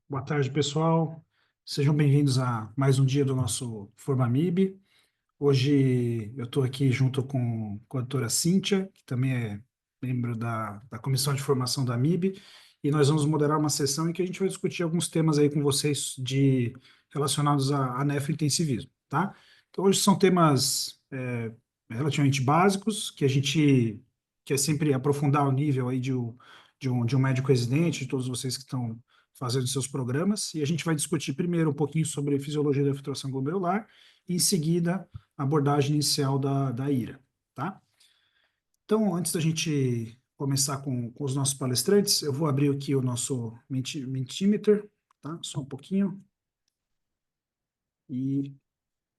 Boa tarde, pessoal. Sejam bem-vindos a mais um dia do nosso FormaMIB. Hoje eu estou aqui junto com a doutora Cíntia, que também é membro da Comissão de Formação da MIB, e nós vamos moderar uma sessão em que a gente vai discutir alguns temas aí com vocês relacionados a nefrointensivismo, tá? Então, hoje são temas relativamente básicos, que a gente quer sempre aprofundar o nível aí de um médico residente, de todos vocês que estão fazendo seus programas, e a gente vai discutir primeiro um pouquinho sobre fisiologia da filtração glomerular, e em seguida a abordagem inicial da IRA, tá? Então, antes da gente começar com os nossos palestrantes, eu vou abrir aqui o nosso Mentimeter, tá? Só um pouquinho. E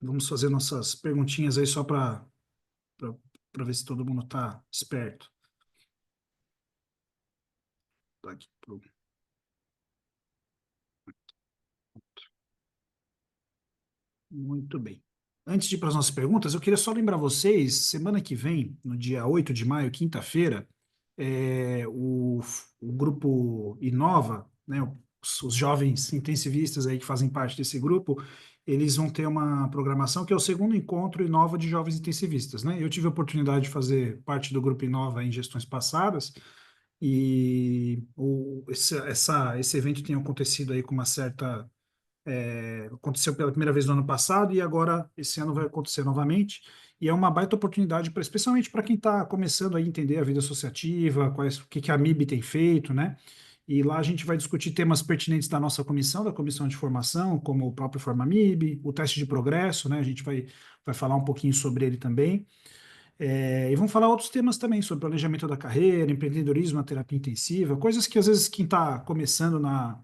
vamos fazer nossas perguntinhas aí só para ver se todo mundo está esperto. Tá aqui Muito bem. Antes de ir para as nossas perguntas, eu queria só lembrar vocês, semana que vem, no dia 8 de maio, quinta-feira, o grupo Inova, né, os jovens intensivistas aí que fazem parte desse grupo, eles vão ter uma programação que é o segundo encontro Inova de jovens intensivistas, né? Eu tive a oportunidade de fazer parte do grupo Inova em gestões passadas e esse evento tem acontecido aí com uma certa aconteceu pela primeira vez no ano passado e agora esse ano vai acontecer novamente. E é uma baita oportunidade, especialmente para quem está começando a entender a vida associativa, o que a MIB tem feito, né? E lá a gente vai discutir temas pertinentes da nossa comissão, da comissão de formação, como o próprio FormaMIB, o teste de progresso, né? A gente vai falar um pouquinho sobre ele também. E vamos falar outros temas também, sobre planejamento da carreira, empreendedorismo na terapia intensiva, coisas que às vezes quem está começando na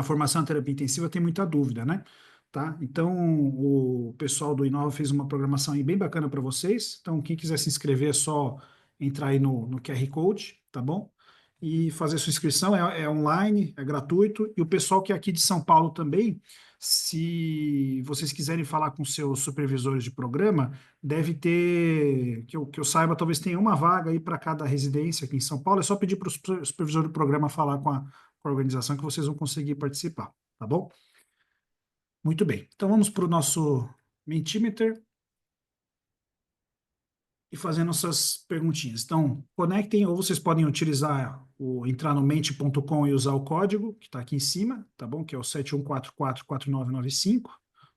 formação em terapia intensiva tem muita dúvida, né? Tá? Então, o pessoal do Inova fez uma programação aí bem bacana para vocês. Então, quem quiser se inscrever é só entrar aí no QR Code, tá bom? E fazer sua inscrição, é online, é gratuito. E o pessoal que é aqui de São Paulo também, se vocês quiserem falar com seus supervisores de programa, deve ter, que eu saiba, talvez tenha uma vaga aí para cada residência aqui em São Paulo. É só pedir para o supervisor do programa falar com a organização que vocês vão conseguir participar, tá bom? Muito bem. Então vamos para o nosso Mentimeter e fazer nossas perguntinhas. Então, conectem, ou vocês podem entrar no mente.com e usar o código que está aqui em cima, tá bom? Que é o 71444995.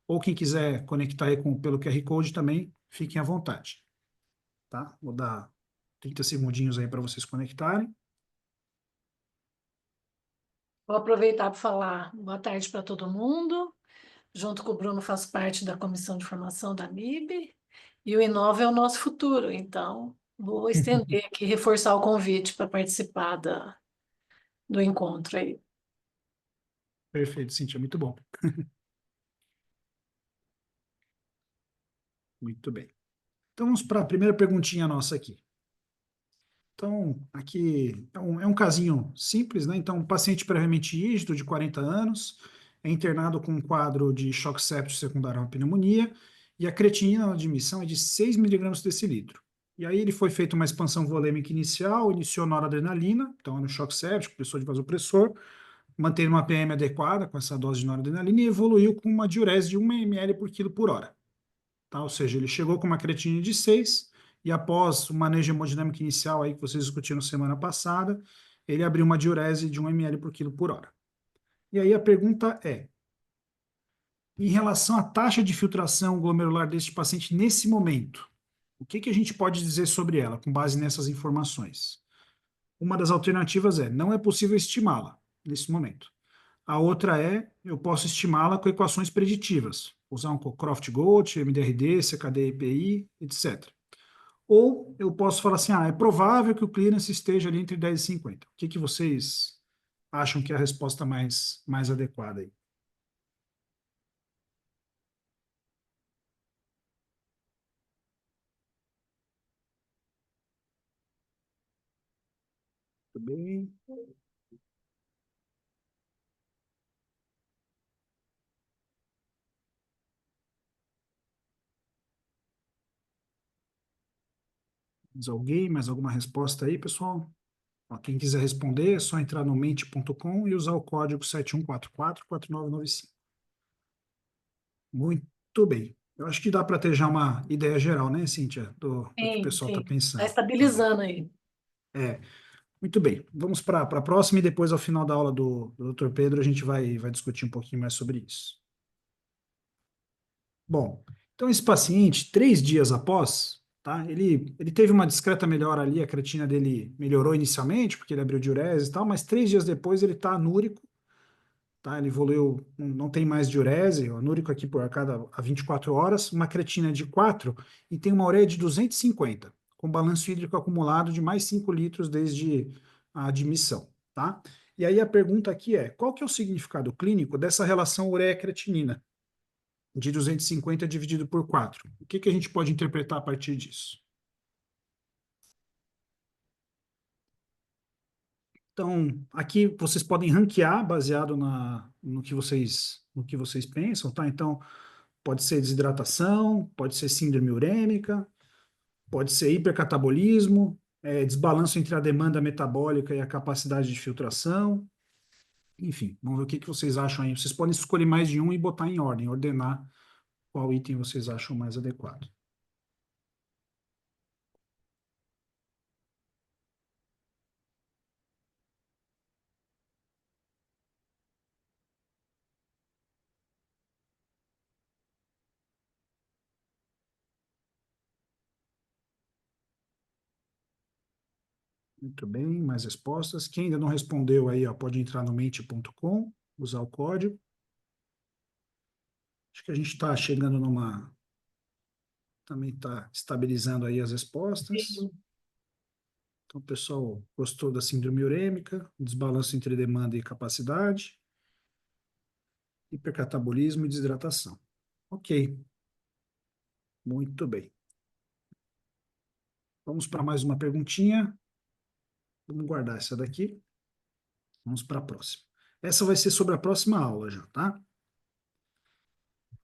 Ou quem quiser conectar aí pelo QR Code também, fiquem à vontade, tá? Vou dar 30 segundinhos aí para vocês conectarem. Vou aproveitar para falar boa tarde para todo mundo. Junto com o Bruno, faço parte da comissão de formação da MIB e o Inova é o nosso futuro, então vou estender aqui, reforçar o convite para participar do encontro aí. Perfeito, Cíntia, muito bom. Muito bem. Então vamos para a primeira perguntinha nossa aqui. Então, aqui é um casinho simples, né? Então, um paciente previamente rígido, de 40 anos, é internado com um quadro de choque séptico secundário a uma pneumonia, e a creatinina na admissão é de 6 miligramas por decilitro. E aí ele foi feita uma expansão volêmica inicial, iniciou noradrenalina, então é no choque séptico, precisou de vasopressor, manteve uma PM adequada com essa dose de noradrenalina e evoluiu com uma diurese de 1 ml por quilo por hora. Tá? Ou seja, ele chegou com uma creatinina de 6 e após o manejo hemodinâmico inicial aí que vocês discutiram semana passada, ele abriu uma diurese de 1 ml por quilo por hora. E aí a pergunta é, em relação à taxa de filtração glomerular deste paciente nesse momento, o que a gente pode dizer sobre ela com base nessas informações? Uma das alternativas não é possível estimá-la nesse momento. A outra eu posso estimá-la com equações preditivas, usar um Cockcroft-Gault, MDRD, CKD-EPI, etc. Ou eu posso falar assim, é provável que o clearance esteja ali entre 10 e 50. O que vocês acham que é a resposta mais adequada aí? Tudo bem? Mais alguém? Mais alguma resposta aí, pessoal? Ó, quem quiser responder, é só entrar no mente.com e usar o código 71444995. Muito bem. Eu acho que dá para ter já uma ideia geral, né, Cíntia, do que o Sim, pessoal está sim. Está pensando. Tá bom. estabilizando aí. É, muito bem. Vamos para a próxima e depois, ao final da aula do Dr. Pedro, a gente vai discutir um pouquinho mais sobre isso. Bom, então esse paciente, 3 dias após, tá, ele teve uma discreta melhora ali, a creatina dele melhorou inicialmente, porque ele abriu diurese e tal, mas 3 dias depois ele está anúrico, tá, ele evoluiu, não tem mais diurese, o anúrico aqui por a 24 horas, uma creatina de 4 e tem uma ureia de 250, com balanço hídrico acumulado de mais 5 litros desde a admissão, tá? E aí a pergunta aqui é, qual que é o significado clínico dessa relação ureia-creatinina? De 250 dividido por 4. O que que a gente pode interpretar a partir disso? Então, aqui vocês podem ranquear baseado no que vocês pensam, tá? Então, pode ser desidratação, pode ser síndrome urêmica, pode ser hipercatabolismo, desbalanço entre a demanda metabólica e a capacidade de filtração. Enfim, vamos ver o que que vocês acham aí. Vocês podem escolher mais de um e botar em ordem, ordenar qual item vocês acham mais adequado. Muito bem, mais respostas. Quem ainda não respondeu aí, ó, pode entrar no mente.com, usar o código. Acho que a gente está chegando numa. Também está estabilizando aí as respostas. Sim. Então, o pessoal gostou da síndrome urêmica, desbalanço entre demanda e capacidade, hipercatabolismo e desidratação. Ok, muito bem. Vamos para mais uma perguntinha. Vamos guardar essa daqui. Vamos para a próxima. Essa vai ser sobre a próxima aula já, tá?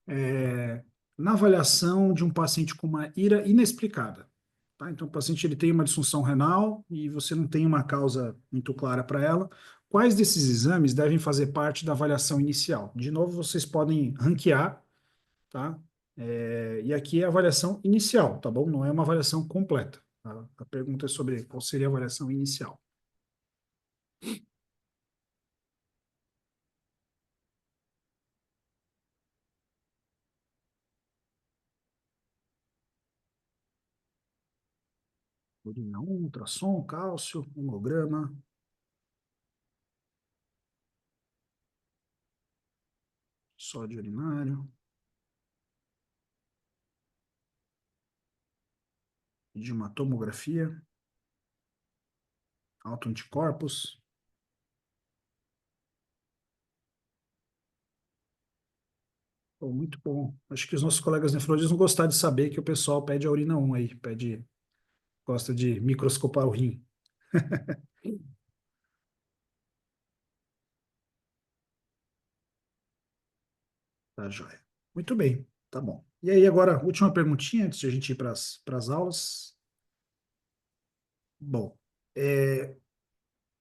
é, Na avaliação de um paciente com uma ira inexplicada. Tá? Então, o paciente ele tem uma disfunção renal e você não tem uma causa muito clara para ela. Quais desses exames devem fazer parte da avaliação inicial? De novo, vocês podem ranquear, tá? E aqui é a avaliação inicial, tá bom? Não é uma avaliação completa. Tá? A pergunta é sobre qual seria a avaliação inicial. Urina 1, ultrassom, cálcio, hemograma, sódio urinário, de uma tomografia, autoanticorpos. Pô, muito bom. Acho que os nossos colegas nefrologistas vão gostar de saber que o pessoal pede a urina 1 aí, gosta de microscopar o rim. Tá, joia. Muito bem, tá bom. E aí, agora, última perguntinha antes de a gente ir para as aulas. Bom, é,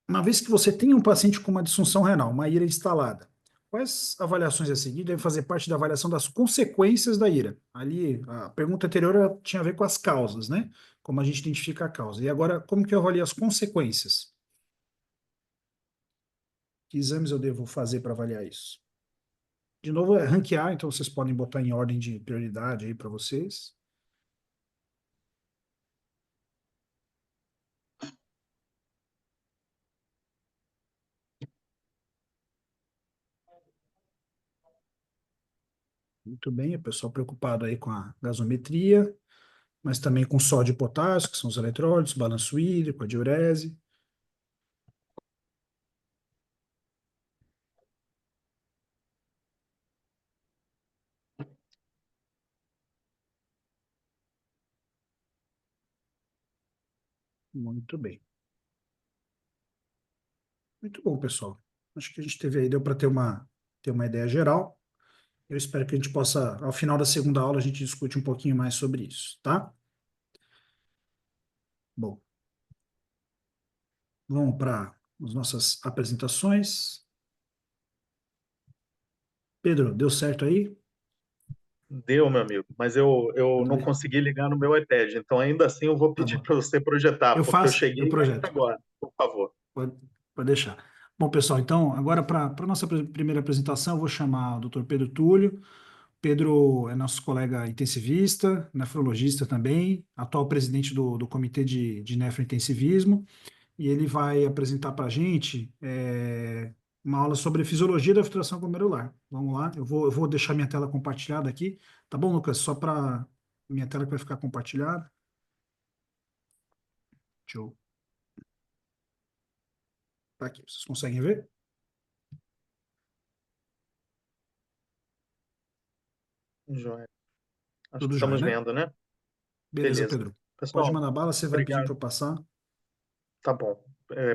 uma vez que você tem um paciente com uma disfunção renal, uma ira instalada, quais avaliações a seguir devem fazer parte da avaliação das consequências da ira? Ali, a pergunta anterior tinha a ver com as causas, né? Como a gente identifica a causa. E agora, como que eu avalio as consequências? Que exames eu devo fazer para avaliar isso? De novo, é ranquear, então vocês podem botar em ordem de prioridade aí para vocês. Muito bem, o pessoal preocupado aí com a gasometria, mas também com sódio e potássio, que são os eletrólitos, balanço hídrico, a diurese. Muito bem. Muito bom, pessoal. Acho que a gente teve aí, deu para ter uma ideia geral. Eu espero que a gente possa, ao final da segunda aula, a gente discute um pouquinho mais sobre isso, tá? Bom, Vamos para as nossas apresentações. Pedro, deu certo aí? Deu, meu amigo, mas eu não consegui ligar no meu iPad, então ainda assim eu vou Tá pedir bom. para você projetar, Eu porque eu faço, eu cheguei projeto. agora, por favor. Pode, pode deixar. Bom, pessoal, então, agora para a nossa primeira apresentação, eu vou chamar o Dr. Pedro Túlio. Pedro é nosso colega intensivista, nefrologista também, atual presidente do Comitê de Nefrointensivismo, e ele vai apresentar para a gente uma aula sobre fisiologia da filtração glomerular. Vamos lá, eu vou deixar minha tela compartilhada aqui, tá bom, Lucas? Só para minha tela que vai ficar compartilhada. Deixa eu... Tá aqui, vocês conseguem ver? Joia. Acho que Tudo jóia, estamos né? vendo, né? Beleza, Beleza. Pedro. Pode Pessoal, mandar bala, você vai pedir obrigado. para eu passar. Tá bom.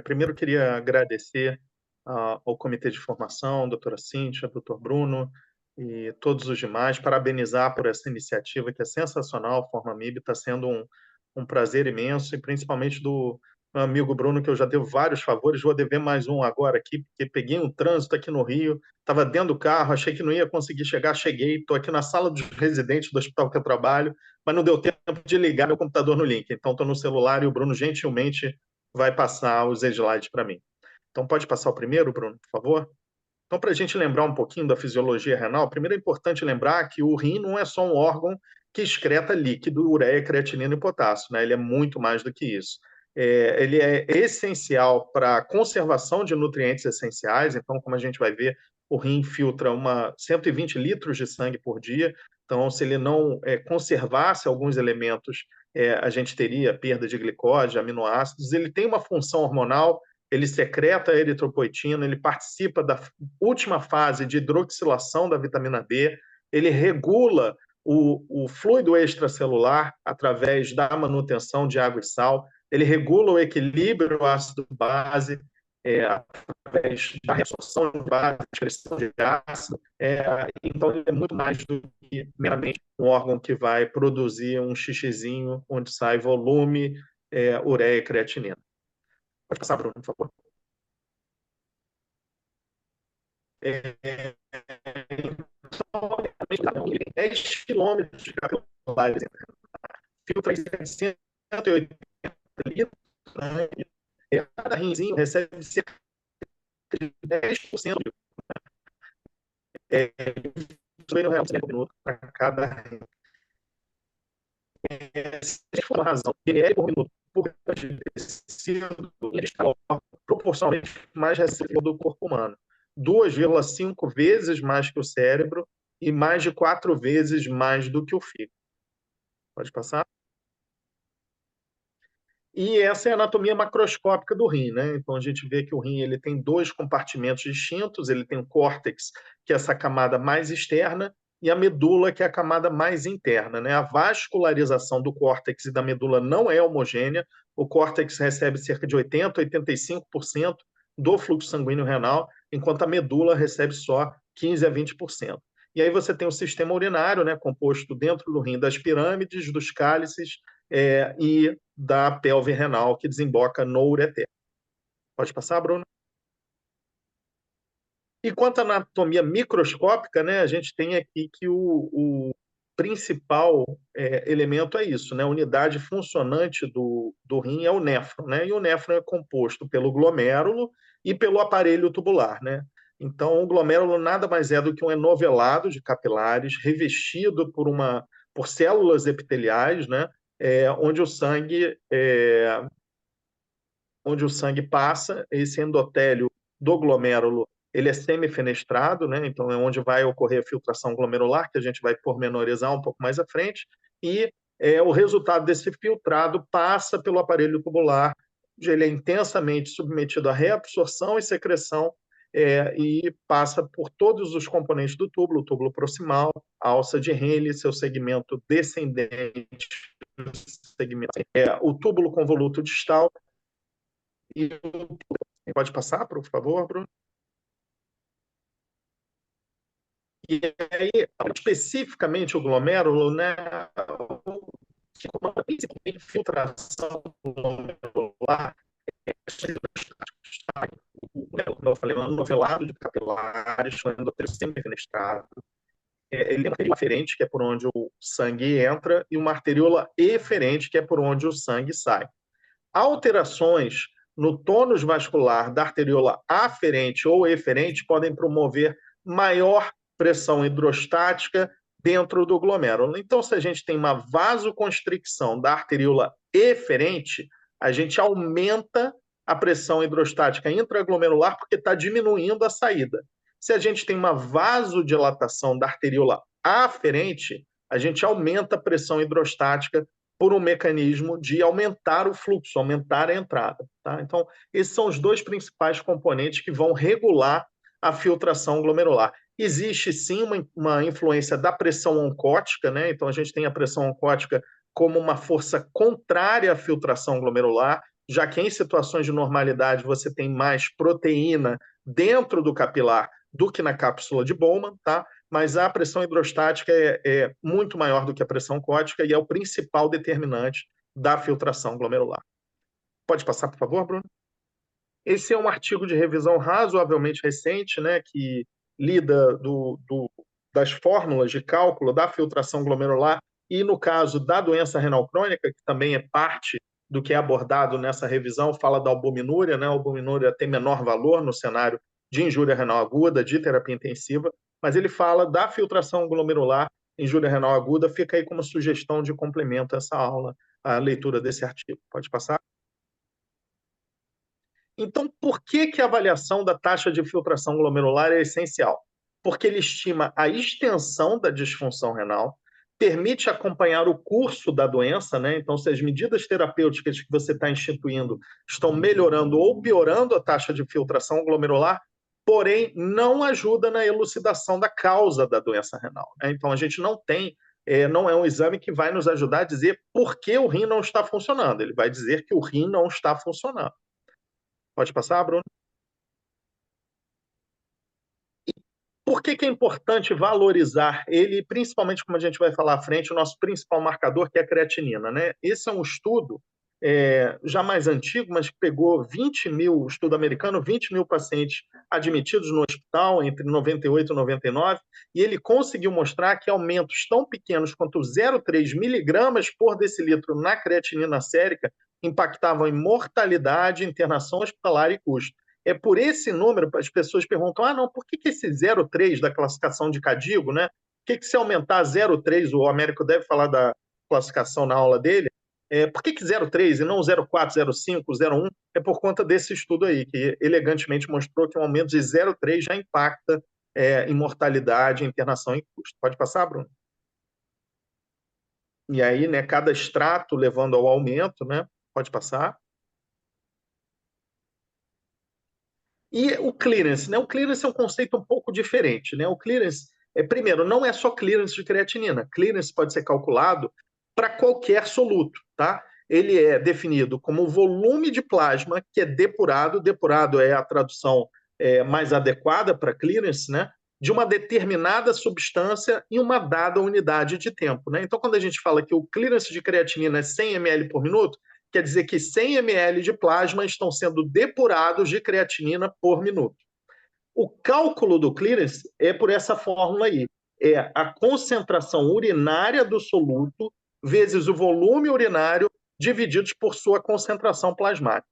Primeiro, eu queria agradecer ao Comitê de Formação, doutora Cíntia, doutor Bruno e todos os demais, parabenizar por essa iniciativa que é sensacional, a Forma MIB, está sendo um prazer imenso, e principalmente do meu amigo Bruno, que eu já devo vários favores, vou dever mais um agora aqui, porque peguei um trânsito aqui no Rio, estava dentro do carro, achei que não ia conseguir chegar, cheguei, estou aqui na sala dos residentes do hospital que eu trabalho, mas não deu tempo de ligar meu computador no link, então estou no celular e o Bruno gentilmente vai passar os slides para mim. Então, pode passar o primeiro, Bruno, por favor? Então, para a gente lembrar um pouquinho da fisiologia renal, primeiro é importante lembrar que o rim não é só um órgão que excreta líquido, ureia, creatinina e potássio, né? Ele é muito mais do que isso. Ele é essencial para a conservação de nutrientes essenciais, então, como a gente vai ver, o rim filtra 120 litros de sangue por dia, então, se ele não conservasse alguns elementos, a gente teria perda de glicose, aminoácidos. Ele tem uma função hormonal, ele secreta a eritropoetina, ele participa da última fase de hidroxilação da vitamina D, ele regula o fluido extracelular através da manutenção de água e sal, ele regula o equilíbrio ácido-base através da reabsorção de base, excreção de ácido. Então, ele é muito mais do que meramente um órgão que vai produzir um xixizinho onde sai volume, ureia e creatinina. Pode passar, Bruno, por favor. 10 quilômetros de capilares, filtra 180 litros, né? Cada rinzinho recebe cerca de 10% de minuto para cada rim. Se for uma razão, ml por minuto por tecido, ele está proporcionalmente mais receptor do corpo humano. 2,5 vezes mais que o cérebro e mais de 4 vezes mais do que o fígado. Pode passar? E essa é a anatomia macroscópica do rim, né? Então a gente vê que o rim ele tem dois compartimentos distintos, ele tem o córtex, que é essa camada mais externa, e a medula, que é a camada mais interna, né? A vascularização do córtex e da medula não é homogênea. O córtex recebe cerca de 80, 85% do fluxo sanguíneo renal, enquanto a medula recebe só 15 a 20%. E aí você tem o sistema urinário, né, composto dentro do rim das pirâmides, dos cálices e da pelve renal, que desemboca no ureter. Pode passar, Bruno? E quanto à anatomia microscópica, né, a gente tem aqui que o principal elemento é isso, né? A unidade funcionante do rim é o néfron, né? E o néfron é composto pelo glomérulo e pelo aparelho tubular, né? Então, o glomérulo nada mais é do que um enovelado de capilares revestido por células epiteliais, né? Onde o sangue passa, esse endotélio do glomérulo ele é semifenestrado, né? Então é onde vai ocorrer a filtração glomerular, que a gente vai pormenorizar um pouco mais à frente, e o resultado desse filtrado passa pelo aparelho tubular, onde ele é intensamente submetido à reabsorção e secreção, e passa por todos os componentes do túbulo, o túbulo proximal, a alça de Henle, seu segmento descendente, o túbulo convoluto distal, e pode passar, por favor, Bruno? E aí, especificamente o glomérulo, né, que comanda principalmente filtração glomerular, Como eu falei, um novelado de capilares, um endotélio semifenestrado. Ele tem uma arteríola aferente, que é por onde o sangue entra, e uma arteríola eferente, que é por onde o sangue sai. Alterações no tônus vascular da arteríola aferente ou eferente podem promover maior pressão hidrostática dentro do glomérulo. Então, se a gente tem uma vasoconstricção da arteríola eferente, a gente aumenta a pressão hidrostática intraglomerular porque está diminuindo a saída. Se a gente tem uma vasodilatação da arteríola aferente, a gente aumenta a pressão hidrostática por um mecanismo de aumentar o fluxo, aumentar a entrada. Tá? Então, esses são os dois principais componentes que vão regular a filtração glomerular. Existe, sim, uma influência da pressão oncótica, né? Então, a gente tem a pressão oncótica como uma força contrária à filtração glomerular, já que em situações de normalidade você tem mais proteína dentro do capilar do que na cápsula de Bowman, tá? Mas a pressão hidrostática é muito maior do que a pressão oncótica e é o principal determinante da filtração glomerular. Pode passar, por favor, Bruno? Esse é um artigo de revisão razoavelmente recente, né, que lida das fórmulas de cálculo da filtração glomerular e, no caso da doença renal crônica, que também é parte do que é abordado nessa revisão, fala da albuminúria, né? A albuminúria tem menor valor no cenário de injúria renal aguda, de terapia intensiva, mas ele fala da filtração glomerular, injúria renal aguda, fica aí como sugestão de complemento a essa aula, a leitura desse artigo. Pode passar? Então, por que a avaliação da taxa de filtração glomerular é essencial? Porque ele estima a extensão da disfunção renal, permite acompanhar o curso da doença, né? Então, se as medidas terapêuticas que você está instituindo estão melhorando ou piorando a taxa de filtração glomerular, porém, não ajuda na elucidação da causa da doença renal, né? Então, a gente não é um exame que vai nos ajudar a dizer por que o rim não está funcionando. Ele vai dizer que o rim não está funcionando. Pode passar, Bruno? Por que é importante valorizar ele, principalmente, como a gente vai falar à frente, o nosso principal marcador, que é a creatinina, né? Esse é um estudo já mais antigo, mas que pegou 20 mil, estudo americano, 20 mil pacientes admitidos no hospital entre 98 e 99, e ele conseguiu mostrar que aumentos tão pequenos quanto 0,3 miligramas por decilitro na creatinina sérica impactavam em mortalidade, internação hospitalar e custo. É por esse número, as pessoas perguntam, não, por que esse 0,3 da classificação de Cadigo, né? Por que se aumentar 0,3, o Américo deve falar da classificação na aula dele, por que 0,3 e não 0,4, 0,5, 0,1? É por conta desse estudo aí, que elegantemente mostrou que um aumento de 0,3 já impacta em mortalidade, internação e custo. Pode passar, Bruno? E aí, né, cada extrato levando ao aumento, né? Pode passar. E o clearance, né? O clearance é um conceito um pouco diferente, né? O clearance, primeiro, não é só clearance de creatinina. Clearance pode ser calculado para qualquer soluto, tá? Ele é definido como volume de plasma que é depurado. Depurado é a tradução mais adequada para clearance, né? De uma determinada substância em uma dada unidade de tempo, né? Então, quando a gente fala que o clearance de creatinina é 100 ml por minuto, quer dizer que 100 ml de plasma estão sendo depurados de creatinina por minuto. O cálculo do clearance é por essa fórmula aí. É a concentração urinária do soluto vezes o volume urinário divididos por sua concentração plasmática.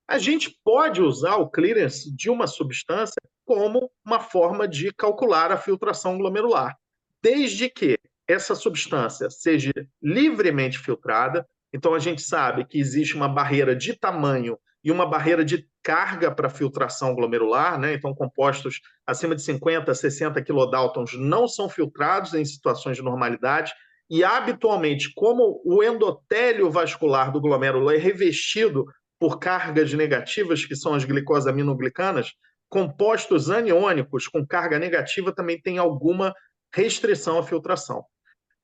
A gente pode usar o clearance de uma substância como uma forma de calcular a filtração glomerular, desde que essa substância seja livremente filtrada. Então, a gente sabe que existe uma barreira de tamanho e uma barreira de carga para filtração glomerular, né? Então, compostos acima de 50, 60 kilodaltons não são filtrados em situações de normalidade e, habitualmente, como o endotélio vascular do glomérulo é revestido por cargas negativas, que são as glicosaminoglicanas, compostos aniônicos com carga negativa também tem alguma restrição à filtração.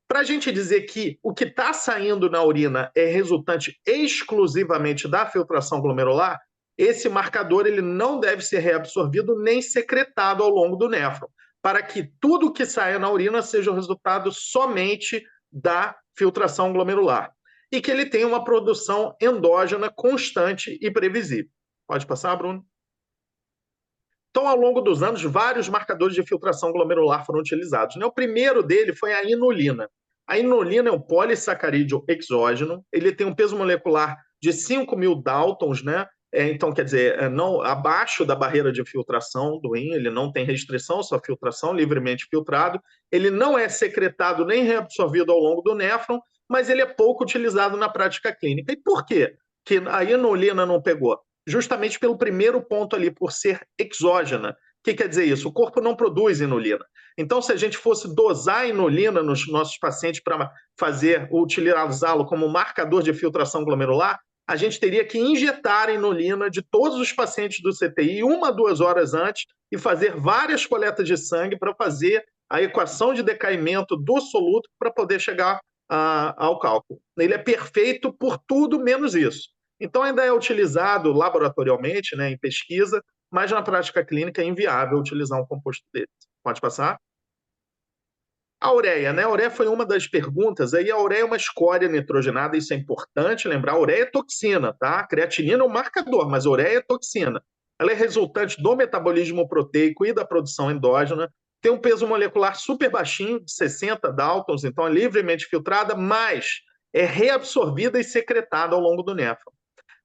Para a gente dizer que o que está saindo na urina é resultante exclusivamente da filtração glomerular, esse marcador ele não deve ser reabsorvido nem secretado ao longo do néfron, para que tudo que saia na urina seja o resultado somente da filtração glomerular. e que ele tem uma produção endógena constante e previsível. Pode passar, Bruno? Então, ao longo dos anos, vários marcadores de filtração glomerular foram utilizados, né? O primeiro dele foi a inulina. A inulina é um polissacarídeo exógeno, ele tem um peso molecular de 5.000 Daltons, né? Então, quer dizer, não, abaixo da barreira de filtração do rim, ele não tem restrição à sua filtração, livremente filtrado, ele não é secretado nem reabsorvido ao longo do néfron, mas ele é pouco utilizado na prática clínica. E por quê que a inulina não pegou? Justamente pelo primeiro ponto ali, por ser exógena. O que quer dizer isso? O corpo não produz inulina. Então, se a gente fosse dosar a inulina nos nossos pacientes para utilizá-lo como marcador de filtração glomerular, a gente teria que injetar a inulina de todos os pacientes do CTI 1 a 2 horas antes e fazer várias coletas de sangue para fazer a equação de decaimento do soluto para poder chegar ao cálculo. Ele é perfeito por tudo menos isso. Então, ainda é utilizado laboratorialmente, né, em pesquisa, mas na prática clínica é inviável utilizar um composto desse. Pode passar? A ureia, né? A ureia foi uma das perguntas. Aí a ureia é uma escória nitrogenada, isso é importante lembrar. A ureia é toxina, tá? A creatinina é um marcador, mas a ureia é toxina. Ela é resultante do metabolismo proteico e da produção endógena. Tem um peso molecular super baixinho, de 60 Daltons, então é livremente filtrada, mas é reabsorvida e secretada ao longo do néfron.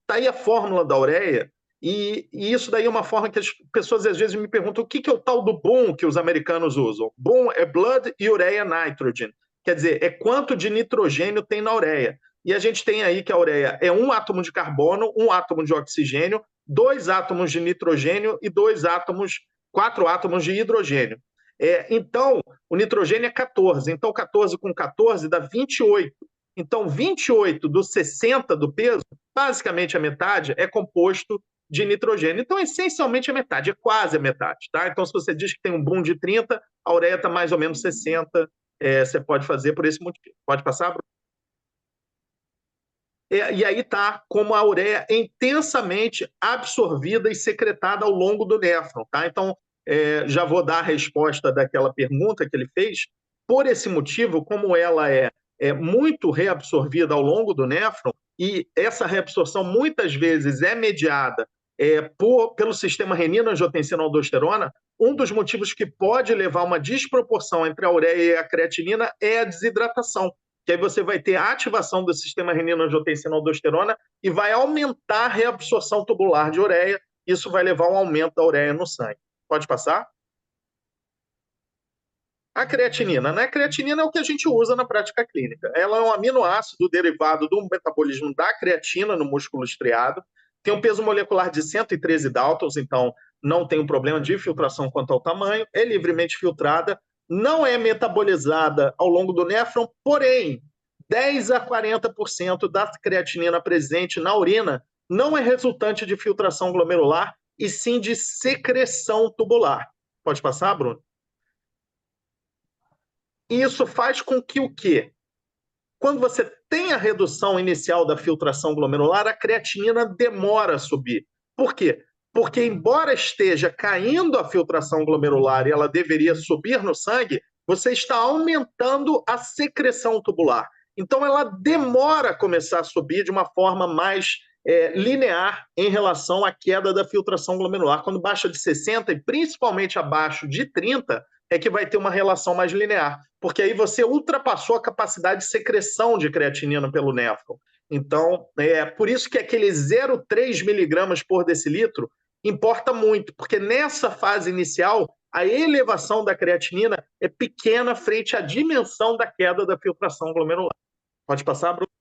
Está aí a fórmula da ureia, e isso daí é uma forma que as pessoas às vezes me perguntam o que é o tal do BOOM que os americanos usam. BOOM é Blood Urea Nitrogen, quer dizer, é quanto de nitrogênio tem na ureia. E a gente tem aí que a ureia é um átomo de carbono, um átomo de oxigênio, 2 átomos de nitrogênio e 4 átomos de hidrogênio. Então, o nitrogênio é 14, então 14 com 14 dá 28. Então, 28 dos 60 do peso, basicamente a metade, é composto de nitrogênio. Então, essencialmente a metade, é quase a metade. Tá? Então, se você diz que tem um boom de 30, a ureia está mais ou menos 60, você pode fazer por esse motivo. Pode passar, Bruno? E aí está como a ureia é intensamente absorvida e secretada ao longo do néfron. Tá? Então, já vou dar a resposta daquela pergunta que ele fez. Por esse motivo, como ela é muito reabsorvida ao longo do néfron, e essa reabsorção muitas vezes é mediada pelo sistema renina-angiotensina-aldosterona, um dos motivos que pode levar a uma desproporção entre a ureia e a creatinina é a desidratação, que aí você vai ter a ativação do sistema renina-angiotensina-aldosterona e vai aumentar a reabsorção tubular de ureia, isso vai levar a um aumento da ureia no sangue. Pode passar? A creatinina, né? A creatinina é o que a gente usa na prática clínica. Ela é um aminoácido derivado do metabolismo da creatina no músculo estriado, tem um peso molecular de 113 Daltons, então não tem um problema de filtração quanto ao tamanho, é livremente filtrada, não é metabolizada ao longo do néfron, porém, 10 a 40% da creatinina presente na urina não é resultante de filtração glomerular, e sim de secreção tubular. Pode passar, Bruno? Isso faz com que o quê? Quando você tem a redução inicial da filtração glomerular, a creatinina demora a subir. Por quê? Porque, embora esteja caindo a filtração glomerular e ela deveria subir no sangue, você está aumentando a secreção tubular. Então, ela demora a começar a subir de uma forma mais linear em relação à queda da filtração glomerular. Quando baixa de 60 e principalmente abaixo de 30, é que vai ter uma relação mais linear, porque aí você ultrapassou a capacidade de secreção de creatinina pelo néfron. Então, por isso que aquele 0,3 miligramas por decilitro importa muito, porque nessa fase inicial, a elevação da creatinina é pequena frente à dimensão da queda da filtração glomerular. Pode passar, Bruno?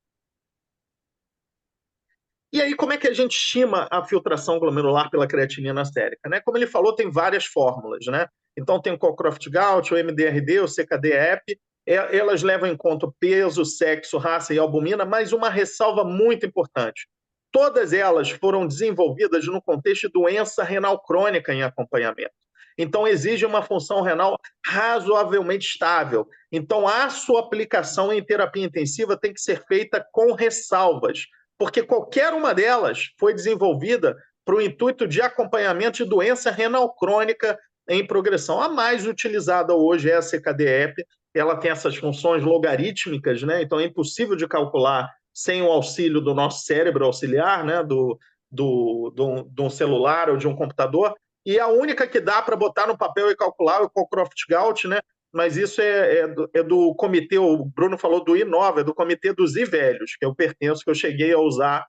E aí, como é que a gente estima a filtração glomerular pela creatinina sérica? Né? Como ele falou, tem várias fórmulas, né? Então, tem o Cockcroft-Gault, o MDRD, o CKD-EPI, elas levam em conta o peso, sexo, raça e albumina, mas uma ressalva muito importante. Todas elas foram desenvolvidas no contexto de doença renal crônica em acompanhamento. Então, exige uma função renal razoavelmente estável. Então, a sua aplicação em terapia intensiva tem que ser feita com ressalvas, porque qualquer uma delas foi desenvolvida para o intuito de acompanhamento de doença renal crônica em progressão. A mais utilizada hoje é a CKD-EPI, ela tem essas funções logarítmicas, né? Então é impossível de calcular sem o auxílio do nosso cérebro auxiliar, né, de um celular ou de um computador, e a única que dá para botar no papel e calcular é o Cockcroft-Gault, né? Mas isso é do comitê, o Bruno falou do I9, é do comitê dos I-velhos, que eu pertenço, que eu cheguei a usar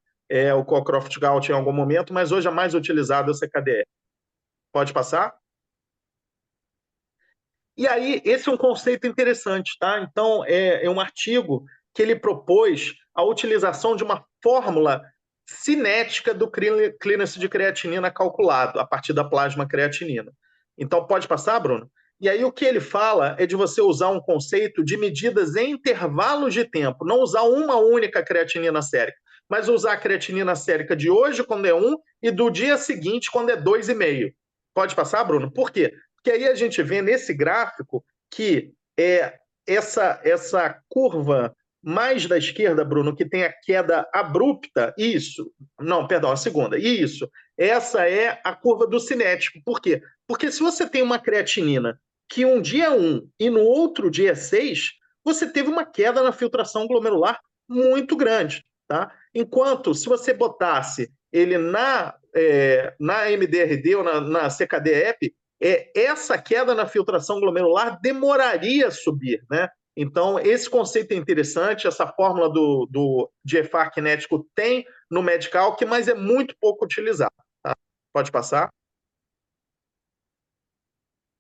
o Cockcroft-Gault em algum momento, mas hoje é mais utilizado o CKDR. Pode passar? E aí, esse é um conceito interessante, tá? Então, é um artigo que ele propôs a utilização de uma fórmula cinética do clearance de creatinina calculado, a partir da plasma creatinina. Então, pode passar, Bruno? E aí, o que ele fala é de você usar um conceito de medidas em intervalos de tempo, não usar uma única creatinina sérica, mas usar a creatinina sérica de hoje, quando é 1, e do dia seguinte, quando é 2,5. Pode passar, Bruno? Por quê? Porque aí a gente vê nesse gráfico que essa curva mais da esquerda, Bruno, que tem a queda abrupta, isso, não, perdão, a segunda, isso, essa é a curva do cinético. Por quê? Porque se você tem uma creatinina que um dia é 1 e no outro dia é 6, você teve uma queda na filtração glomerular muito grande, tá? Enquanto se você botasse ele na MDRD ou na CKD-EP, essa queda na filtração glomerular demoraria a subir, né? Então, esse conceito é interessante, essa fórmula do GFR kinético tem no Medical, mas é muito pouco utilizado. Tá? Pode passar.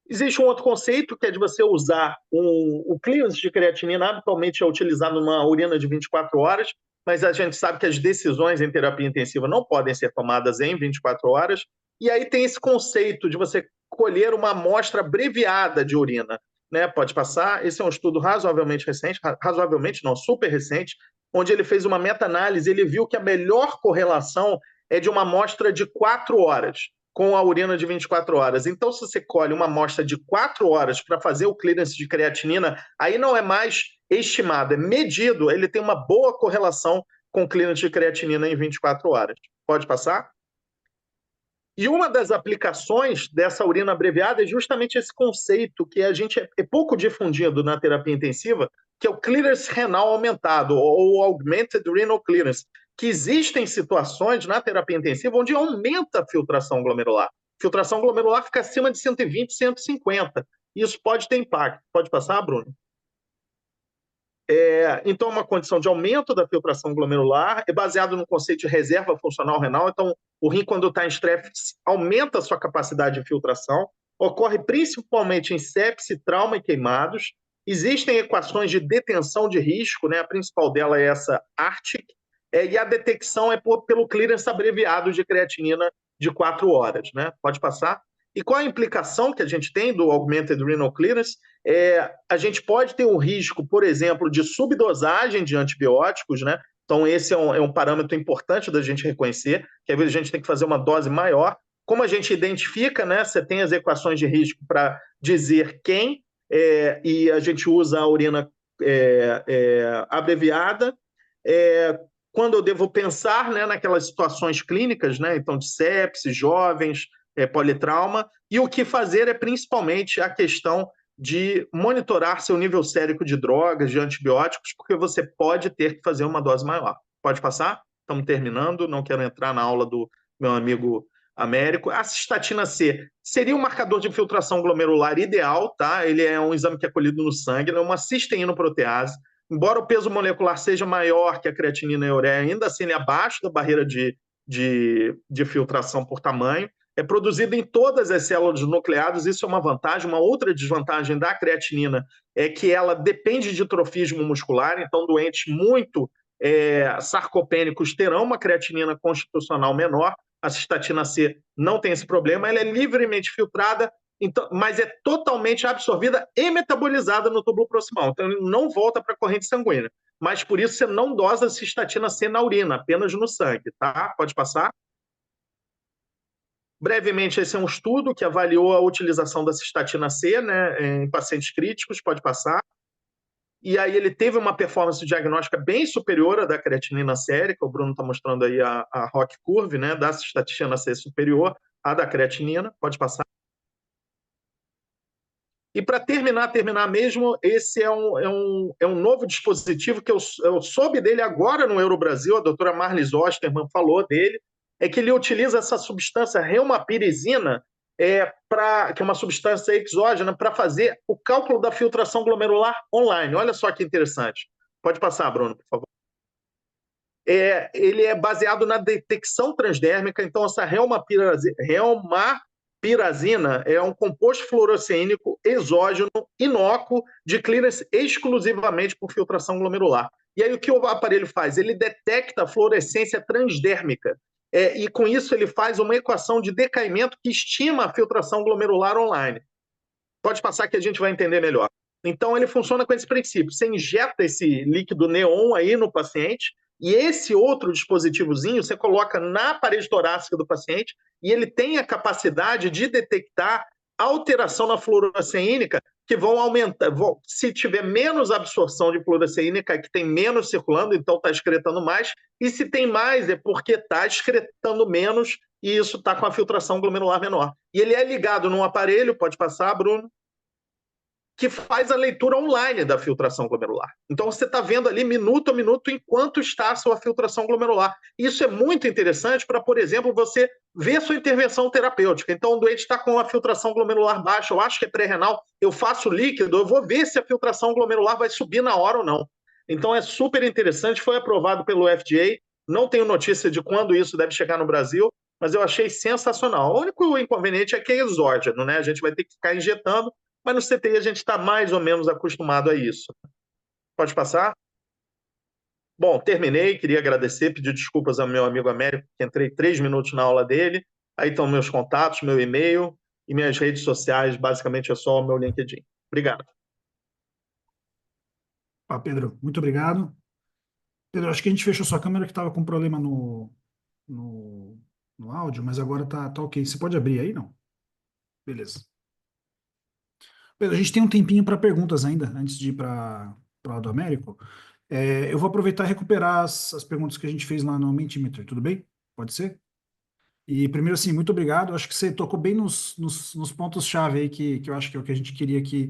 Existe um outro conceito, que é de você usar o clearance de creatinina, habitualmente é utilizado numa urina de 24 horas, mas a gente sabe que as decisões em terapia intensiva não podem ser tomadas em 24 horas, e aí tem esse conceito de você colher uma amostra abreviada de urina. Né? Pode passar. Esse é um estudo razoavelmente recente, razoavelmente não, super recente, onde ele fez uma meta-análise, ele viu que a melhor correlação é de uma amostra de 4 horas com a urina de 24 horas. Então, se você colhe uma amostra de 4 horas para fazer o clearance de creatinina, aí não é mais estimado, é medido, ele tem uma boa correlação com o clearance de creatinina em 24 horas. Pode passar? E uma das aplicações dessa urina abreviada é justamente esse conceito que a gente é pouco difundido na terapia intensiva, que é o clearance renal aumentado, ou augmented renal clearance, que existem situações na terapia intensiva onde aumenta a filtração glomerular. A filtração glomerular fica acima de 120, 150. Isso pode ter impacto. Pode passar, Bruno? Então, uma condição de aumento da filtração glomerular é baseado no conceito de reserva funcional renal. Então, o rim, quando está em estresse, aumenta a sua capacidade de filtração. Ocorre principalmente em sepse, trauma e queimados. Existem equações de detenção de risco, né? A principal dela é essa ARTIC, e a detecção é pelo clearance abreviado de creatinina de 4 horas. Né? Pode passar? E qual a implicação que a gente tem do augmented renal clearance? A gente pode ter um risco, por exemplo, de subdosagem de antibióticos, né? Então, esse é um parâmetro importante da gente reconhecer, que às vezes a gente tem que fazer uma dose maior. Como a gente identifica, né? Você tem as equações de risco para dizer quem, e a gente usa a urina abreviada. Quando eu devo pensar, né, naquelas situações clínicas, né? Então, de sepse, jovens, politrauma, e o que fazer é principalmente a questão de monitorar seu nível sérico de drogas, de antibióticos, porque você pode ter que fazer uma dose maior. Pode passar? Estamos terminando, não quero entrar na aula do meu amigo Américo. A cistatina C seria um marcador de filtração glomerular ideal, tá? Ele é um exame que é colhido no sangue, ele é uma cisteínoprotease. Embora o peso molecular seja maior que a creatinina e a ureia, ainda assim ele é abaixo da barreira de filtração por tamanho. É produzido em todas as células nucleadas, isso é uma vantagem. Uma outra desvantagem da creatinina é que ela depende de trofismo muscular, então doentes muito sarcopênicos terão uma creatinina constitucional menor. A cistatina C não tem esse problema, ela é livremente filtrada, então, mas é totalmente absorvida e metabolizada no túbulo proximal, então ele não volta para a corrente sanguínea. Mas por isso você não dosa cistatina C na urina, apenas no sangue, tá? Pode passar? Brevemente, esse é um estudo que avaliou a utilização da cistatina C, né, em pacientes críticos, pode passar. E aí ele teve uma performance diagnóstica bem superior à da creatinina sérica, o Bruno está mostrando aí a ROC curve, né, da cistatina C superior à da creatinina, pode passar. E para terminar mesmo, esse é um novo dispositivo que eu soube dele agora no Eurobrasil, a doutora Marlis Osterman falou dele, é que ele utiliza essa substância reumapirizina, que é uma substância exógena, para fazer o cálculo da filtração glomerular online. Olha só que interessante. Pode passar, Bruno, por favor. Ele é baseado na detecção transdérmica, então essa reumapirazina é um composto fluoresceínico exógeno inócuo de clearance exclusivamente por filtração glomerular. E aí o que o aparelho faz? Ele detecta a fluorescência transdérmica, e com isso ele faz uma equação de decaimento que estima a filtração glomerular online. Pode passar que a gente vai entender melhor. Então ele funciona com esse princípio. Você injeta esse líquido neon aí no paciente, e esse outro dispositivozinho você coloca na parede torácica do paciente e ele tem a capacidade de detectar alteração na fluoresceínica que vão aumentar. Se tiver menos absorção de fluoresceínica, é que tem menos circulando, então está excretando mais. E se tem mais, é porque está excretando menos e isso está com a filtração glomerular menor. E ele é ligado num aparelho, pode passar, Bruno, que faz a leitura online da filtração glomerular. Então, você está vendo ali minuto a minuto enquanto está a sua filtração glomerular. Isso é muito interessante para, por exemplo, você ver sua intervenção terapêutica. Então, o doente está com a filtração glomerular baixa, eu acho que é pré-renal, eu faço líquido, eu vou ver se a filtração glomerular vai subir na hora ou não. Então, é super interessante, foi aprovado pelo FDA, não tenho notícia de quando isso deve chegar no Brasil, mas eu achei sensacional. O único inconveniente é que é exógeno, né? A gente vai ter que ficar injetando, mas no CTI a gente está mais ou menos acostumado a isso. Pode passar? Bom, terminei, queria agradecer, pedir desculpas ao meu amigo Américo, que entrei 3 minutos na aula dele. Aí estão meus contatos, meu e-mail e minhas redes sociais, basicamente é só o meu LinkedIn. Obrigado. Pedro, muito obrigado. Pedro, acho que a gente fechou sua câmera que estava com problema no, no áudio, mas agora tá ok. Você pode abrir aí, não? Beleza. Pedro, a gente tem um tempinho para perguntas ainda, antes de ir para o do Américo. Eu vou aproveitar e recuperar as perguntas que a gente fez lá no Mentimeter, tudo bem? Pode ser? E primeiro, assim, muito obrigado. Acho que você tocou bem nos pontos-chave aí que eu acho que é o que a gente queria que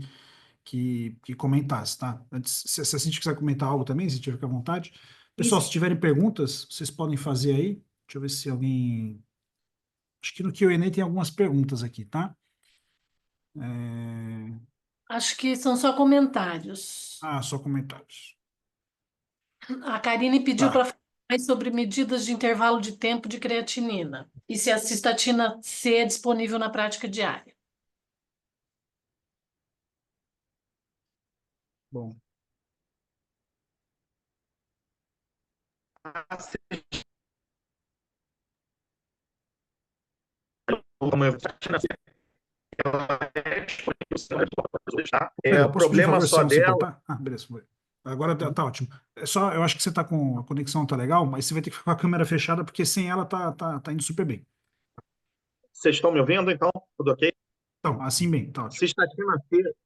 comentasse, tá? Antes, se a gente quiser comentar algo também, se tiver à vontade. Pessoal, Isso. se tiverem perguntas, vocês podem fazer aí. Deixa eu ver se alguém. Acho que no Q&A tem algumas perguntas aqui, tá? É, Acho que são só comentários. só comentários. A Karine pediu para Tá, falar mais sobre medidas de intervalo de tempo de creatinina e se a cistatina C é disponível na prática diária. bom. O Posso pedir um problema favor só se dela. cortar? Beleza, foi. Agora tá ótimo. É só, eu acho que você tá com a conexão tá legal, mas você vai ter que ficar com a câmera fechada, porque sem ela tá indo super bem. Vocês estão me ouvindo, então? Tudo ok? Então, assim bem, tá ótimo.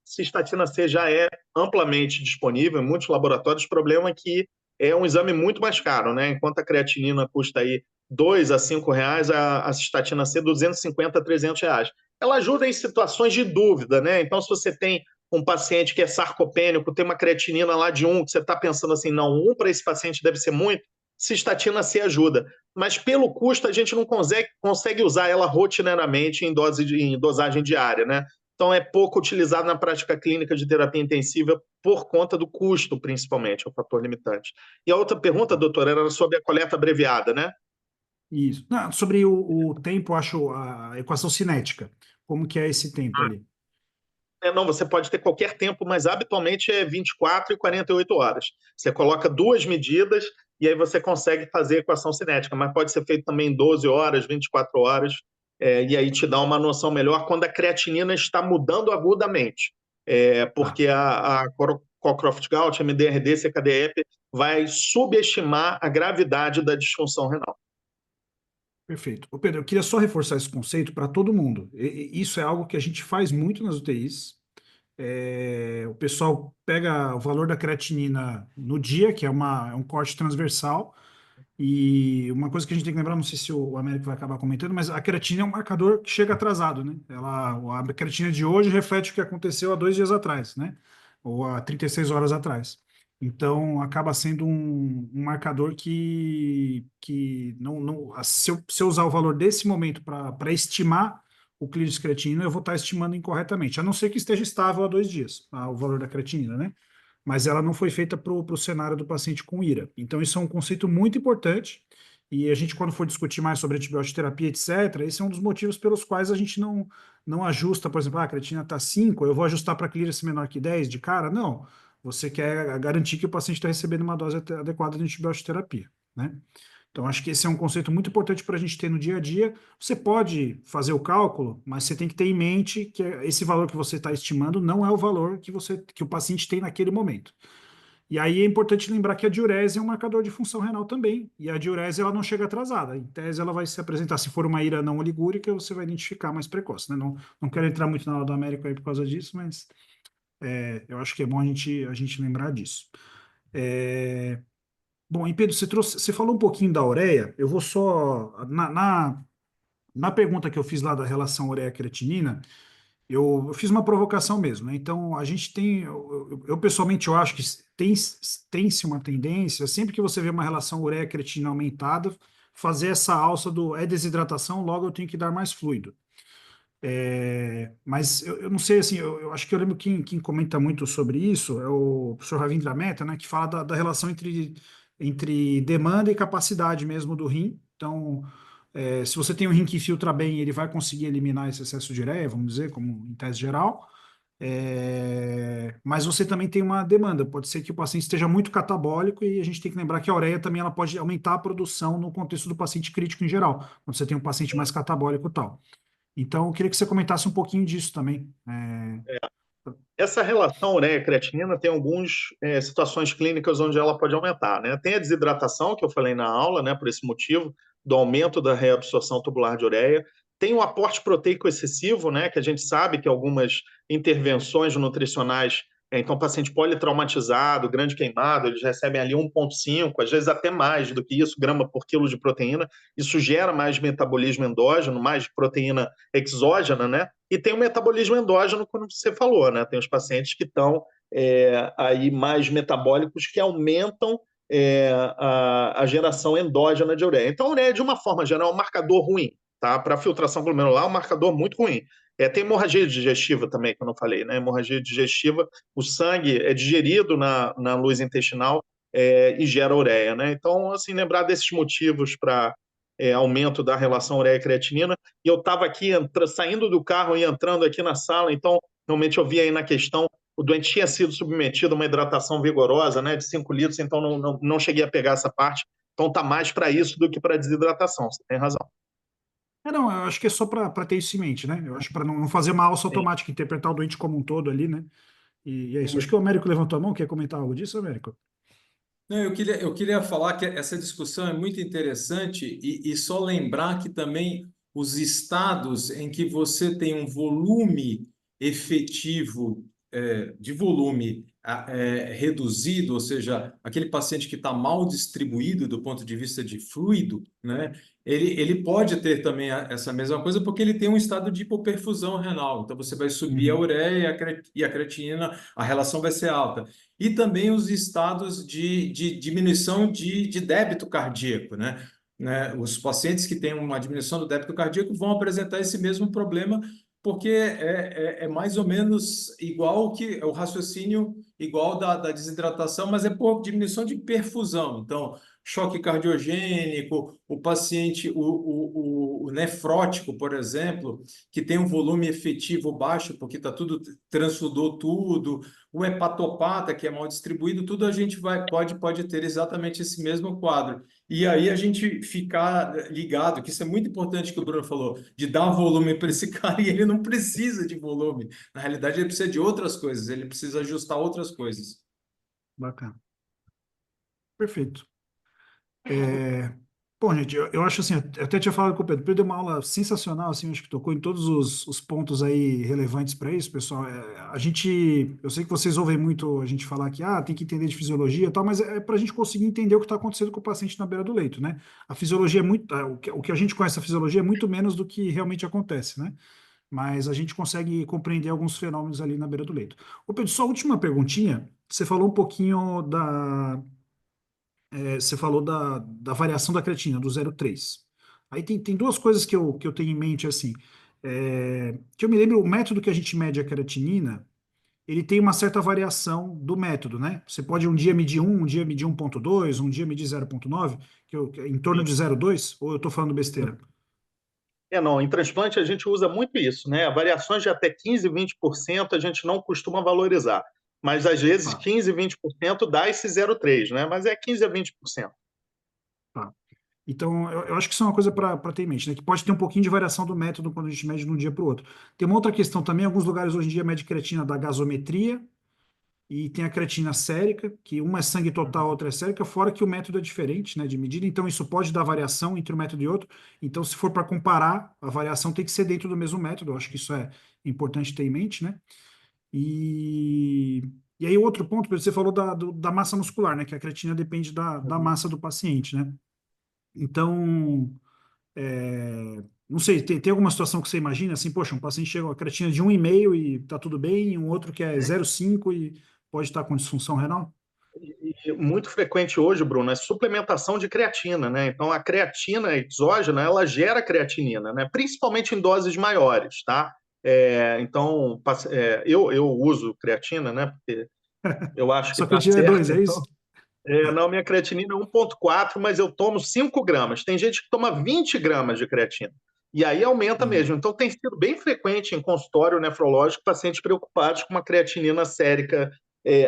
Cistatina C já é amplamente disponível em muitos laboratórios. O problema é que é um exame muito mais caro, né? Enquanto a creatinina custa aí R$ 2 a R$ 5, a cistatina C 250 a R$ 300. Ela ajuda em situações de dúvida, né? Então, se você tem um paciente que é sarcopênico, tem uma creatinina lá de 1, que você está pensando assim, não, 1 para esse paciente deve ser muito, cistatina C ajuda. Mas pelo custo, a gente não consegue usar ela rotineiramente em dosagem diária, né? Então, é pouco utilizado na prática clínica de terapia intensiva por conta do custo, principalmente, é o fator limitante. E a outra pergunta, doutor, era sobre a coleta abreviada, né? Isso. Não, sobre o tempo, eu acho a equação cinética. Como que é esse tempo ali? Não, você pode ter qualquer tempo, mas habitualmente é 24 e 48 horas. Você coloca duas medidas e aí você consegue fazer a equação cinética, mas pode ser feito também em 12 horas, 24 horas, e aí te dá uma noção melhor quando a creatinina está mudando agudamente. Tá, Porque a Cockcroft-Gault, MDRD, CKD-EP vai subestimar a gravidade da disfunção renal. perfeito. Ô Pedro, eu queria só reforçar esse conceito para todo mundo. Isso é algo que a gente faz muito nas UTIs. O pessoal pega o valor da creatinina no dia, que é um corte transversal, E uma coisa que a gente tem que lembrar, não sei se o Américo vai acabar comentando, mas a creatina é um marcador que chega atrasado, né? A creatina de hoje reflete o que aconteceu há 2 dias atrás, né? Ou há 36 horas atrás. Então, acaba sendo um marcador que se eu usar o valor desse momento para estimar o clearance de creatinina, eu vou estar estimando incorretamente, a não ser que esteja estável há 2 dias, o valor da creatinina, né? Mas ela não foi feita para o cenário do paciente com IRA. Então, isso é um conceito muito importante. E a gente, quando for discutir mais sobre antibiótico terapia, etc., esse é um dos motivos pelos quais a gente não ajusta, por exemplo, a creatina está 5, eu vou ajustar para clearance menor que 10 de cara? Não. Você quer garantir que o paciente está recebendo uma dose adequada de antibiótico terapia, né? Então, acho que esse é um conceito muito importante para a gente ter no dia a dia. Você pode fazer o cálculo, mas você tem que ter em mente que esse valor que você está estimando não é o valor que o paciente tem naquele momento. E aí é importante lembrar que a diurese é um marcador de função renal também, e a diurese ela não chega atrasada. Em tese, ela vai se apresentar, se for uma ira não oligúrica, você vai identificar mais precoce, né? Não quero entrar muito na aula do Américo aí por causa disso, mas eu acho que é bom a gente lembrar disso. É, bom, e Pedro, você falou um pouquinho da ureia, eu vou só, na pergunta que eu fiz lá da relação ureia-creatinina, eu fiz uma provocação mesmo, né? Então, a gente tem, pessoalmente eu acho que tem-se uma tendência, sempre que você vê uma relação ureia-creatina aumentada, fazer essa alça do desidratação, logo eu tenho que dar mais fluido. Mas eu não sei, assim, eu acho que eu lembro quem comenta muito sobre isso é o professor Ravindra Mehta, né, que fala da relação entre demanda e capacidade mesmo do rim. Então, se você tem um rim que filtra bem, ele vai conseguir eliminar esse excesso de ureia, vamos dizer, como em tese geral. Mas você também tem uma demanda. Pode ser que o paciente esteja muito catabólico e a gente tem que lembrar que a ureia também ela pode aumentar a produção no contexto do paciente crítico em geral, quando você tem um paciente mais catabólico e tal. Então, eu queria que você comentasse um pouquinho disso também. Essa relação ureia-creatinina tem algumas situações clínicas onde ela pode aumentar, né? Tem a desidratação, que eu falei na aula, né, por esse motivo, do aumento da reabsorção tubular de ureia. Tem o aporte proteico excessivo, né, que a gente sabe que algumas intervenções nutricionais, então, paciente politraumatizado, grande queimado, eles recebem ali 1,5, às vezes até mais do que isso, grama por quilo de proteína. Isso gera mais metabolismo endógeno, mais proteína exógena, né? E tem o metabolismo endógeno, como você falou, né? Tem os pacientes que estão aí mais metabólicos que aumentam a geração endógena de ureia. Então, a ureia, de uma forma geral, é um marcador ruim, tá? Para filtração glomerular, é um marcador muito ruim. Tem hemorragia digestiva também, que eu não falei, né? Hemorragia digestiva, o sangue é digerido na luz intestinal e gera ureia, né? Então, assim, lembrar desses motivos para aumento da relação ureia-creatinina. E eu estava aqui saindo do carro e entrando aqui na sala, então realmente eu vi aí na questão, o doente tinha sido submetido a uma hidratação vigorosa, né, de 5 litros, então não cheguei a pegar essa parte. Então está mais para isso do que para desidratação, você tem razão. Não, eu acho que é só para ter isso em mente, né? Eu acho para não fazer uma alça Sim, automática, interpretar o doente como um todo ali, né? E é isso. Acho que sim. o Américo levantou a mão, quer comentar algo disso, Américo? Não, eu queria falar que essa discussão é muito interessante e só lembrar que também os estados em que você tem um volume efetivo de volume reduzido, ou seja, aquele paciente que está mal distribuído do ponto de vista de fluido, né? Ele pode ter também essa mesma coisa porque ele tem um estado de hipoperfusão renal. Então você vai subir a Uhum. ureia e a creatinina, a relação vai ser alta e também os estados de diminuição de débito cardíaco, né? Os pacientes que têm uma diminuição do débito cardíaco vão apresentar esse mesmo problema, porque é mais ou menos igual que o raciocínio igual da desidratação, mas é por diminuição de perfusão. Então, choque cardiogênico, o paciente, o nefrótico, por exemplo, que tem um volume efetivo baixo, porque está tudo, transudou tudo, o hepatopata, que é mal distribuído, tudo a gente pode ter exatamente esse mesmo quadro. E aí a gente ficar ligado, que isso é muito importante que o Bruno falou, de dar volume para esse cara, e ele não precisa de volume. Na realidade, ele precisa de outras coisas, ele precisa ajustar outras coisas. Bacana. Perfeito. Bom, gente, eu acho assim, eu até tinha falado com o Pedro. O Pedro deu uma aula sensacional, assim, acho que tocou em todos os pontos aí relevantes para isso, pessoal. Eu sei que vocês ouvem muito a gente falar que tem que entender de fisiologia e tal, mas é para a gente conseguir entender o que está acontecendo com o paciente na beira do leito, né? A fisiologia é muito, o que a gente conhece da fisiologia é muito menos do que realmente acontece, né? Mas a gente consegue compreender alguns fenômenos ali na beira do leito. Ô Pedro, só a última perguntinha. Você falou um pouquinho você falou da variação da creatina, do 0,3. Aí tem duas coisas que eu tenho em mente, assim. Que eu me lembro, o método que a gente mede a creatinina, ele tem uma certa variação do método, né? Você pode um dia medir um dia medir 1,2, um dia medir 0,9, que é em torno de 0,2, ou eu estou falando besteira? Não, em transplante a gente usa muito isso, né? Variações de até 15, 20% a gente não costuma valorizar, mas às vezes Tá, 15, 20% dá esse 0,3, né? Mas é 15 a 20%. tá. Então, eu acho que isso é uma coisa para ter em mente, né? Que pode ter um pouquinho de variação do método quando a gente mede de um dia para o outro. Tem uma outra questão também, alguns lugares hoje em dia mede creatina da gasometria, e tem a creatina sérica, que uma é sangue total, outra é sérica, fora que o método é diferente, né, de medida, então isso pode dar variação entre um método e outro. Então, se for para comparar, a variação tem que ser dentro do mesmo método, eu acho que isso é importante ter em mente, né? E, e aí, outro ponto, você falou da massa muscular, né, que a creatina depende da Uhum. massa do paciente, né? Então, não sei, tem alguma situação que você imagina, assim, poxa, um paciente chega com a creatina de 1,5 e tá tudo bem, e um outro que é 0,5 e pode estar com disfunção renal? E muito frequente hoje, Bruno, é suplementação de creatina, né? Então, a creatina exógena, ela gera creatinina, né? Principalmente em doses maiores, tá? Então, eu uso creatina, né? Porque eu acho que Sua está creatina é 2, certo. é isso? Então, não, minha creatinina é 1,4, mas eu tomo 5 gramas. Tem gente que toma 20 gramas de creatina. E aí aumenta Entendi. mesmo. Então, tem sido bem frequente em consultório nefrológico pacientes preocupados com uma creatinina sérica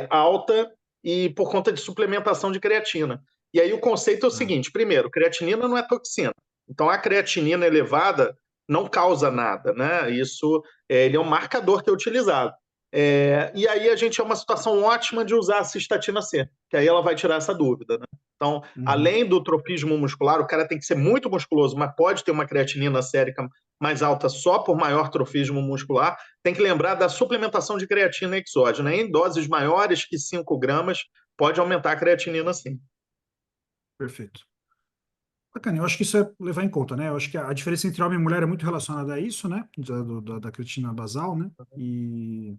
alta e por conta de suplementação de creatina. E aí o conceito é o Ah, seguinte: primeiro, creatinina não é toxina. Então, a creatinina elevada não causa nada, né? Isso, ele é um marcador que é utilizado. E aí a gente é uma situação ótima de usar a cistatina C, que aí ela vai tirar essa dúvida, né? Então, uhum. além do tropismo muscular, o cara tem que ser muito musculoso, mas pode ter uma creatinina sérica mais alta só por maior trofismo muscular. Tem que lembrar da suplementação de creatina exógena. Em doses maiores que 5 gramas, pode aumentar a creatinina sim. Perfeito. Bacana, eu acho que isso é levar em conta, né? Eu acho que a diferença entre homem e mulher é muito relacionada a isso, né? Da creatina basal, né? E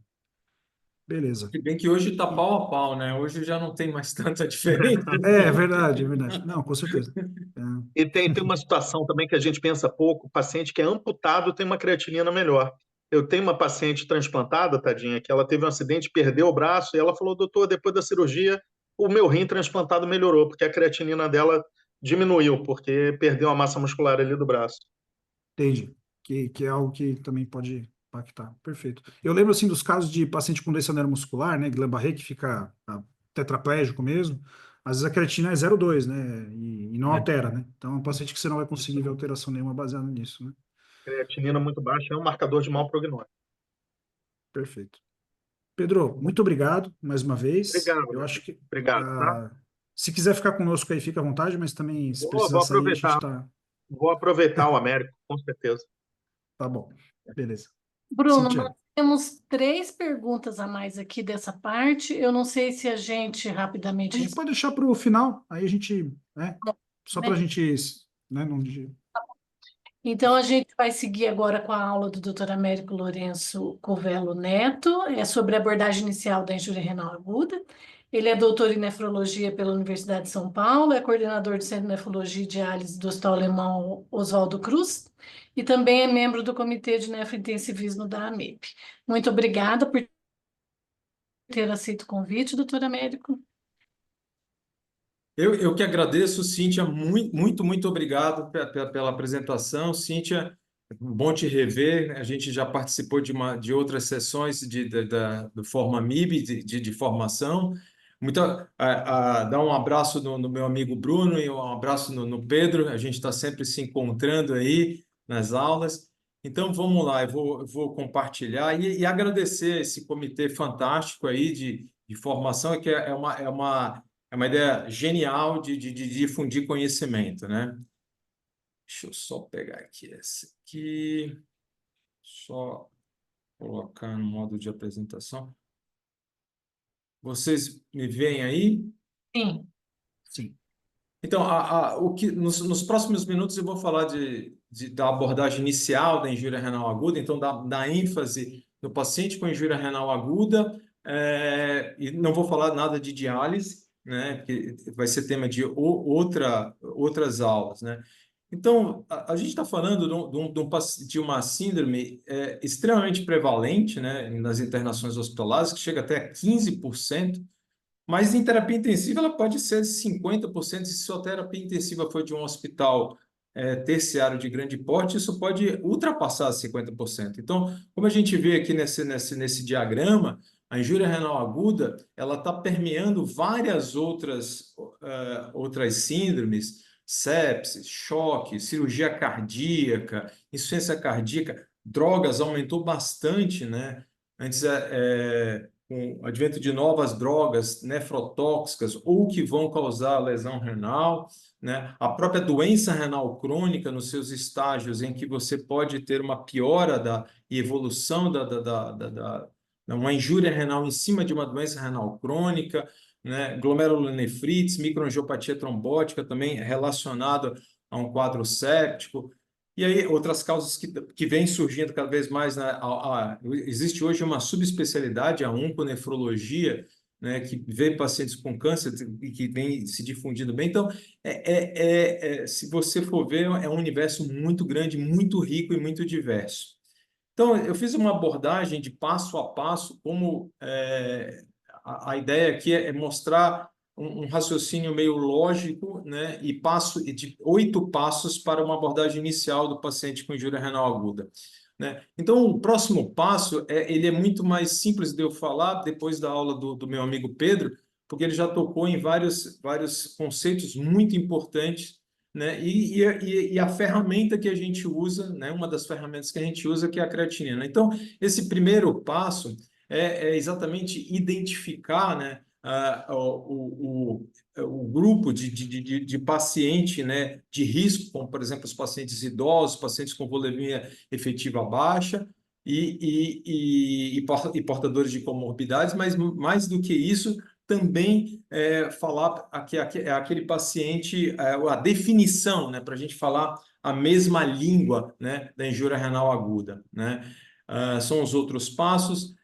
beleza. Se bem que hoje está E- pau a pau, né? Hoje já não tem mais tanta diferença É, é assim. verdade, é verdade. Não, com certeza. É, E tem uma situação também que a gente pensa pouco: o paciente que é amputado tem uma creatinina melhor. Eu tenho uma paciente transplantada, tadinha, que ela teve um acidente, perdeu o braço, e ela falou: doutor, depois da cirurgia, o meu rim transplantado melhorou, porque a creatinina dela diminuiu, porque perdeu a massa muscular ali do braço. entendi. Que é algo que também pode impactar. Perfeito. Eu lembro, assim, dos casos de paciente com doença neuromuscular, né? Guillain-Barré, que fica tetraplégico mesmo. Às vezes a creatina é 0,2, né? E não É. altera, né? Então é um paciente que você não vai conseguir ver alteração nenhuma baseada nisso, né? Creatinina muito baixa é um marcador de mau prognóstico. Perfeito. Pedro, muito obrigado mais uma vez. Obrigado, Eu meu acho amigo. que, Obrigado, tá? se quiser ficar conosco aí, fica à vontade, mas também, se Vou, precisar vou sair, a gente aproveitar. tá, Vou aproveitar o Américo, com certeza. tá bom. Beleza. Bruno, nós Cíntia, temos 3 perguntas a mais aqui dessa parte. Eu não sei se a gente a rapidamente gente pode deixar para o final, aí a gente, né, responde, só para a né? gente, né, não, Então, a gente vai seguir agora com a aula do Dr. Américo Lourenço Covello Neto, é sobre a abordagem inicial da injúria renal aguda. Ele é doutor em nefrologia pela Universidade de São Paulo, é coordenador do Centro de Nefrologia e Diálise do Hospital Alemão Oswaldo Cruz e também é membro do Comitê de Nefrointensivismo da AMIP. Muito obrigada por ter aceito o convite, doutor Américo. Eu que agradeço, Cíntia, muito, muito, muito obrigado pela apresentação. Cíntia, bom te rever. A gente já participou de outras sessões do Forma MIB, de formação. Dá um abraço no meu amigo Bruno e um abraço no Pedro. A gente está sempre se encontrando aí nas aulas. Então, vamos lá, eu vou compartilhar e agradecer esse comitê fantástico aí de formação, que é uma ideia genial de difundir conhecimento, né? Deixa eu só pegar aqui essa aqui, só colocar no modo de apresentação. Vocês me veem aí? Sim. Sim. Então, o que, nos próximos minutos eu vou falar da abordagem inicial da injúria renal aguda, então da ênfase no paciente com injúria renal aguda, e não vou falar nada de diálise, né, porque vai ser tema de outras aulas, né? Então, a gente está falando de uma síndrome extremamente prevalente, né, nas internações hospitalares, que chega até 15%. Mas em terapia intensiva ela pode ser 50%, se sua terapia intensiva for de um hospital terciário de grande porte, isso pode ultrapassar 50%. Então, como a gente vê aqui nesse diagrama, a injúria renal aguda ela está permeando várias outras síndromes, sepsis, choque, cirurgia cardíaca, insuficiência cardíaca, drogas aumentou bastante, né? Antes com o advento de novas drogas nefrotóxicas ou que vão causar lesão renal, né? A própria doença renal crônica, nos seus estágios em que você pode ter uma piora da evolução uma injúria renal em cima de uma doença renal crônica, né? Glomerulonefrites, microangiopatia trombótica também relacionada a um quadro séptico. E aí, outras causas que vêm surgindo cada vez mais, né? Existe hoje uma subespecialidade, a onconefrologia, né, que vê pacientes com câncer e que vem se difundindo bem. Então, se você for ver, é um universo muito grande, muito rico e muito diverso. Então, eu fiz uma abordagem de passo a passo, como a ideia aqui é mostrar um raciocínio meio lógico, né, e de 8 passos para uma abordagem inicial do paciente com injúria renal aguda, né? Então, o próximo passo ele é muito mais simples de eu falar depois da aula do meu amigo Pedro, porque ele já tocou em vários conceitos muito importantes, né? E a ferramenta que a gente usa, né? Uma das ferramentas que a gente usa que é a creatinina. Então, esse primeiro passo é exatamente identificar, né, o grupo de paciente, né, de risco, como, por exemplo, os pacientes idosos, pacientes com volemia efetiva baixa e portadores de comorbidades, mas mais do que isso, também falar aquele paciente, a definição, né, para a gente falar a mesma língua, né, da injúria renal aguda, né? São os outros passos.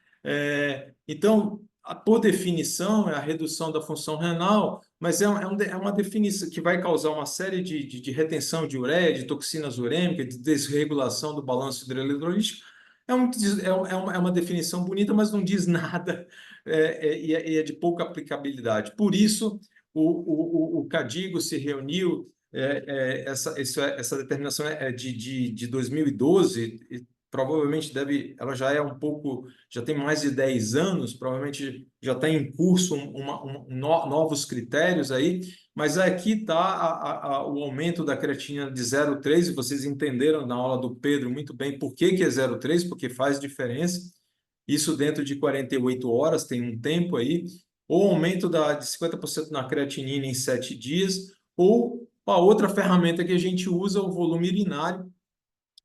Então, por definição, é a redução da função renal, mas é uma definição que vai causar uma série de retenção de ureia, de toxinas urêmicas, de desregulação do balanço hidroeletrolítico. É uma definição bonita, mas não diz nada e é de pouca aplicabilidade. Por isso, o CADIGO se reuniu, essa determinação é de 2012, provavelmente ela já é já tem mais de 10 anos, provavelmente já está em curso novos critérios aí, mas aqui está o aumento da creatinina de 0,3, e vocês entenderam na aula do Pedro muito bem por que é 0,3, porque faz diferença, isso dentro de 48 horas, tem um tempo aí, ou aumento de 50% na creatinina em 7 dias, ou a outra ferramenta que a gente usa, o volume urinário,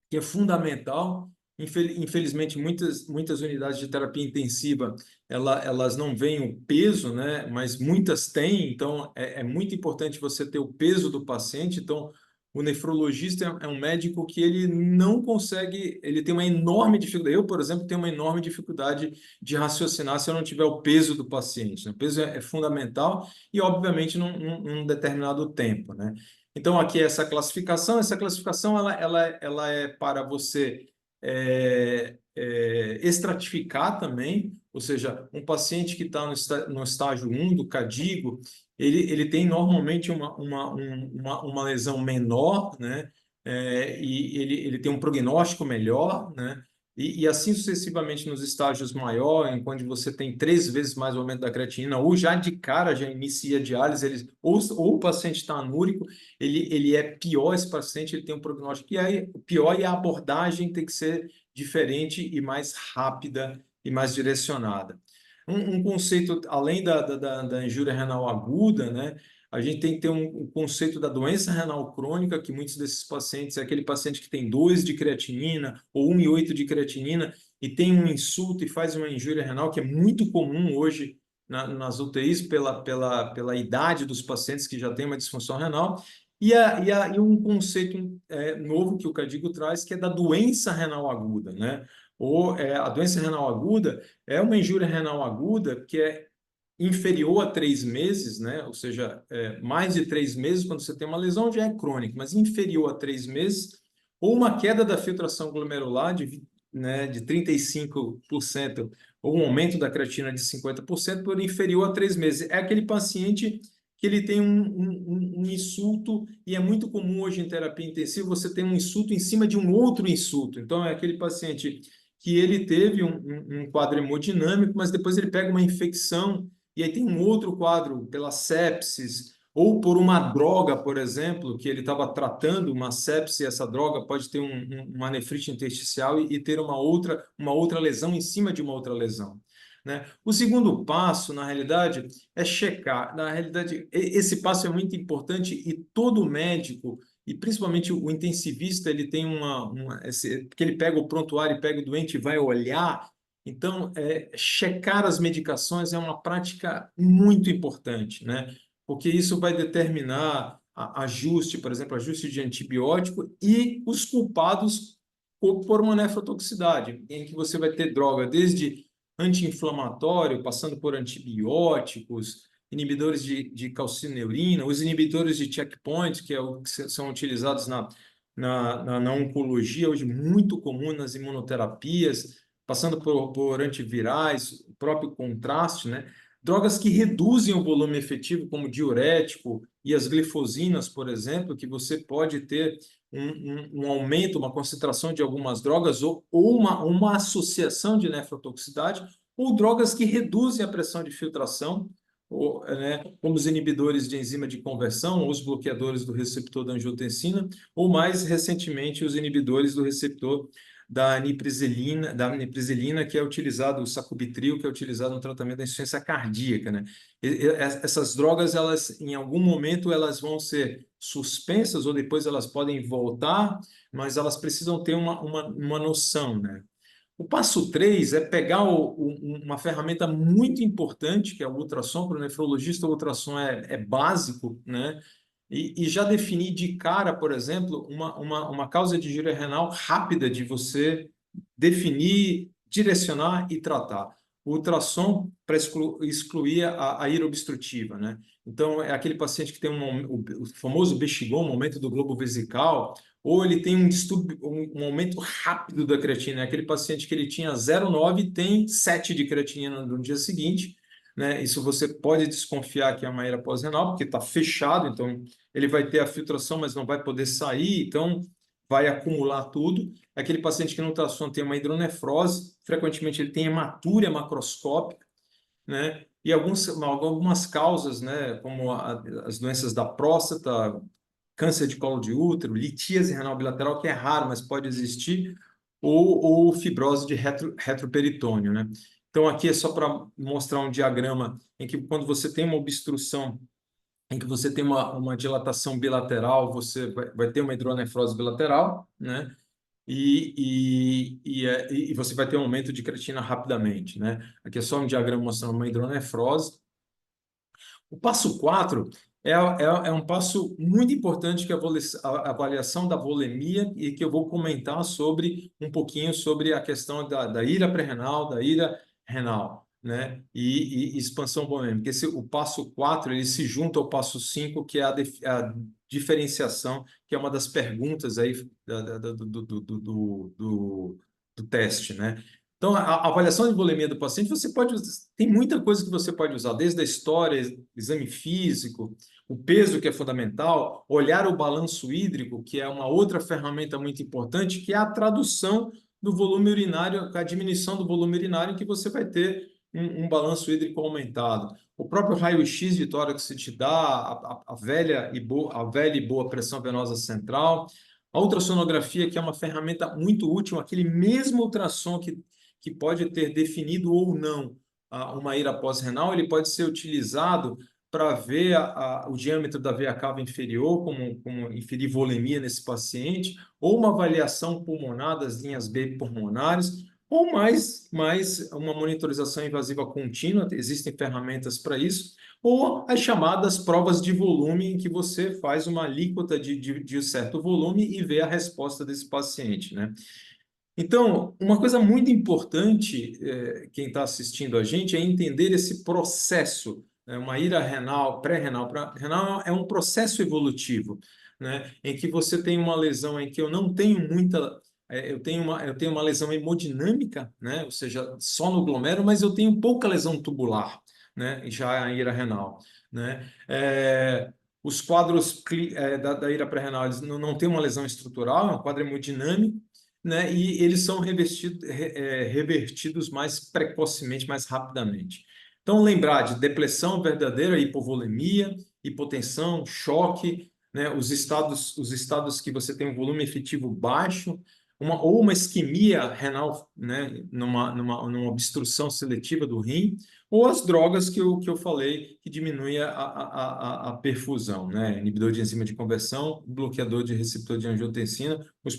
que é fundamental. Infelizmente, muitas unidades de terapia intensiva, elas não veem o peso, né? Mas muitas têm, então é muito importante você ter o peso do paciente. Então, o nefrologista é um médico que ele não consegue, ele tem uma enorme dificuldade. Eu, por exemplo, tenho uma enorme dificuldade de raciocinar se eu não tiver o peso do paciente, né? O peso é fundamental e, obviamente, num determinado tempo, né? Então, aqui é essa classificação ela é para você estratificar também, ou seja, um paciente que está no estágio 1 do CADIGO, ele tem normalmente uma lesão menor, né? E ele tem um prognóstico melhor, né? E assim sucessivamente nos estágios maiores, enquanto você tem 3 vezes mais o aumento da creatinina, ou já de cara já inicia a diálise, ou o paciente está anúrico, ele é pior, esse paciente, ele tem um prognóstico que é pior e a abordagem tem que ser diferente e mais rápida e mais direcionada. Um conceito, além da injúria renal aguda, né? a gente tem que ter um conceito da doença renal crônica, que muitos desses pacientes é aquele paciente que tem 2 de creatinina ou 1,8 de creatinina e tem um insulto e faz uma injúria renal, que é muito comum hoje nas UTIs pela idade dos pacientes que já têm uma disfunção renal. E um conceito novo que o Cadigo traz, que é da doença renal aguda, né? A doença renal aguda é uma injúria renal aguda que é inferior a 3 meses, né? Ou seja, mais de 3 meses, quando você tem uma lesão, já é crônica, mas inferior a 3 meses, ou uma queda da filtração glomerular de 35%, ou um aumento da creatina de 50% por inferior a 3 meses. É aquele paciente que ele tem um insulto, e é muito comum hoje em terapia intensiva você ter um insulto em cima de um outro insulto. Então, é aquele paciente que ele teve um quadro hemodinâmico, mas depois ele pega uma infecção, e aí tem um outro quadro pela sepsis, ou por uma droga, por exemplo, que ele estava tratando uma sepse, e essa droga pode ter uma nefrite intersticial e ter uma outra lesão em cima de uma outra lesão, né? O segundo passo, na realidade, é checar. Na realidade, esse passo é muito importante e todo médico, e principalmente o intensivista, ele tem porque ele pega o prontuário e pega o doente e vai olhar. Então, checar as medicações é uma prática muito importante, né? Porque isso vai determinar ajuste, por exemplo, ajuste de antibiótico e os culpados por uma nefrotoxicidade, em que você vai ter droga desde anti-inflamatório, passando por antibióticos, inibidores de calcineurina, os inibidores de checkpoint, que são utilizados na oncologia, hoje muito comum nas imunoterapias, passando por antivirais, o próprio contraste, né? Drogas que reduzem o volume efetivo, como diurético e as glifosinas, por exemplo, que você pode ter um aumento, uma concentração de algumas drogas ou uma associação de nefrotoxicidade, ou drogas que reduzem a pressão de filtração, né, como os inibidores de enzima de conversão, ou os bloqueadores do receptor da angiotensina, ou mais recentemente os inibidores do receptor da niprisilina, que é utilizado, o sacubitril, que é utilizado no tratamento da insuficiência cardíaca, né? Essas drogas, elas, em algum momento, elas vão ser suspensas ou depois elas podem voltar, mas elas precisam ter uma noção, né? O passo 3 é pegar uma ferramenta muito importante, que é o ultrassom. Para o nefrologista, o ultrassom é básico, né? E já definir de cara, por exemplo, uma causa de injúria renal rápida de você definir, direcionar e tratar. O ultrassom para excluir a ira obstrutiva, né? Então, é aquele paciente que tem o famoso bexigão, um aumento do globo vesical, ou ele tem um distúrbio, um aumento rápido da creatina. É aquele paciente que ele tinha 0,9 e tem 7 de creatinina no dia seguinte, né? Isso você pode desconfiar que é uma ira pós-renal, porque está fechado, então ele vai ter a filtração, mas não vai poder sair, então vai acumular tudo. Aquele paciente que no ultrassom tem uma hidronefrose, frequentemente ele tem hematúria macroscópica, né? E algumas causas, né, como as doenças da próstata, câncer de colo de útero, litíase renal bilateral, que é raro, mas pode existir, ou fibrose de retroperitônio, né? Então, aqui é só para mostrar um diagrama em que, quando você tem uma obstrução, em que você tem uma dilatação bilateral, você vai ter uma hidronefrose bilateral, né? E você vai ter um aumento de creatina rapidamente, né? Aqui é só um diagrama mostrando uma hidronefrose. O passo 4 é um passo muito importante, que é a avaliação da volemia, e que eu vou comentar um pouquinho sobre a questão da ira pré-renal, da ira renal, né? E expansão volêmica. O passo 4 ele se junta ao passo 5, que é a diferenciação, que é uma das perguntas aí do teste, né? Então, a avaliação de volemia do paciente, tem muita coisa que você pode usar, desde a história, exame físico, o peso, que é fundamental, olhar o balanço hídrico, que é uma outra ferramenta muito importante, que é a tradução do volume urinário, a diminuição do volume urinário, que você vai ter um balanço hídrico aumentado. O próprio raio-x de tórax te dá a velha e boa pressão venosa central. A ultrassonografia, que é uma ferramenta muito útil, aquele mesmo ultrassom que pode ter definido ou não uma ira pós-renal, ele pode ser utilizado para ver o diâmetro da veia cava inferior, como inferir volemia nesse paciente, ou uma avaliação pulmonar das linhas B pulmonares, ou mais uma monitorização invasiva contínua, existem ferramentas para isso, ou as chamadas provas de volume, em que você faz uma alíquota de um certo volume e vê a resposta desse paciente, né? Então, uma coisa muito importante, quem está assistindo a gente, é entender esse processo, né? Uma ira renal, pré-renal. Renal é um processo evolutivo, né? Em que você tem uma lesão em que eu não tenho muita. Eu tenho uma lesão hemodinâmica, né? Ou seja, só no glomérulo, mas eu tenho pouca lesão tubular, né? Já a ira renal, né? Os quadros da ira pré-renal, eles não têm uma lesão estrutural, é um quadro hemodinâmico, né? E eles são revertidos mais precocemente, mais rapidamente. Então, lembrar de depressão verdadeira, hipovolemia, hipotensão, choque, né? Os estados que você tem um volume efetivo baixo, ou uma isquemia renal, né? Numa obstrução seletiva do rim, ou as drogas que eu falei, que diminuem a perfusão, né? Inibidor de enzima de conversão, bloqueador de receptor de angiotensina, os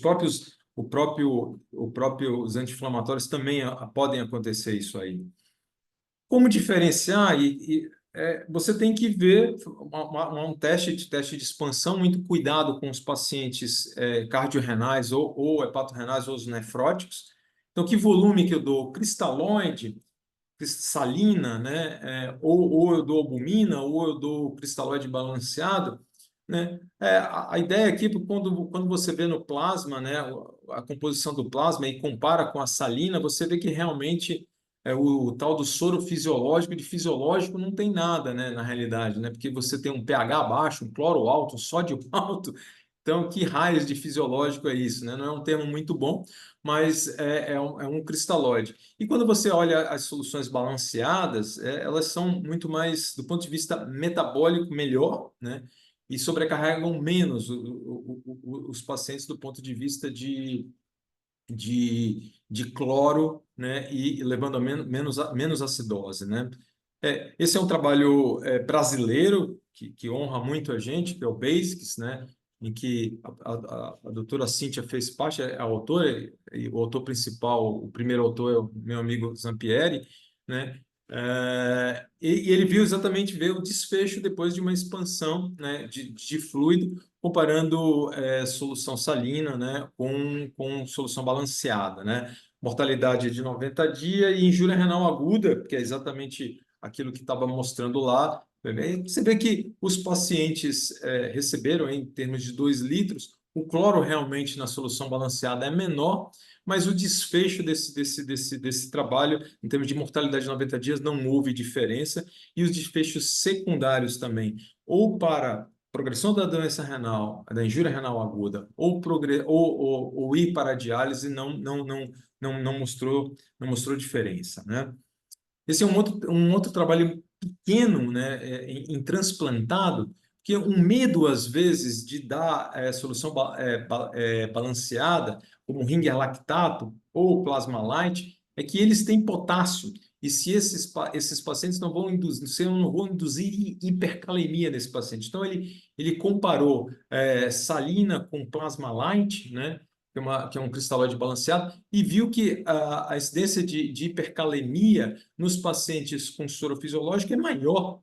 anti-inflamatórios também podem acontecer isso aí. Como diferenciar? Você tem que ver um teste de expansão, muito cuidado com os pacientes cardiorrenais ou hepatorrenais ou os nefróticos. Então, que volume que eu dou? Cristalóide, cristalina, né? Ou eu dou albumina, ou eu dou cristalóide balanceado, né? A ideia aqui, quando você vê no plasma, né, a composição do plasma e compara com a salina, você vê que realmente o tal do soro fisiológico, de fisiológico não tem nada, né, na realidade, né? Porque você tem um pH baixo, um cloro alto, um sódio alto. Então, que raios de fisiológico é isso, né? Não é um termo muito bom, mas é um cristalóide. E quando você olha as soluções balanceadas, elas são muito mais, do ponto de vista metabólico, melhor, né? E sobrecarregam menos os pacientes do ponto de vista de cloro, né? E levando a menos acidose, né? Esse é um trabalho brasileiro que honra muito a gente, que é o BASICS, né? Em que a doutora Cíntia fez parte, é a autora, e o autor principal, o primeiro autor é o meu amigo Zampieri, né? E ele viu o desfecho depois de uma expansão, né, de fluido, comparando solução salina, né, com solução balanceada, né? Mortalidade de 90 dias e injúria renal aguda, que é exatamente aquilo que estava mostrando lá. Você vê que os pacientes receberam, em termos de 2 litros, o cloro realmente na solução balanceada é menor, mas o desfecho desse trabalho, em termos de mortalidade de 90 dias, não houve diferença, e os desfechos secundários também, ou para progressão da doença renal, da injúria renal aguda, ou ir para a diálise, não mostrou diferença, né? Esse é um outro trabalho pequeno, né, em transplantado, que um medo, às vezes, de dar solução balanceada, como Ringer lactato ou plasma light, é que eles têm potássio. E se esses pacientes não vão induzir hipercalemia nesse paciente. Então, ele comparou salina com plasma light, né? Que é um cristalóide balanceado, e viu que a incidência de hipercalemia nos pacientes com soro fisiológico é maior,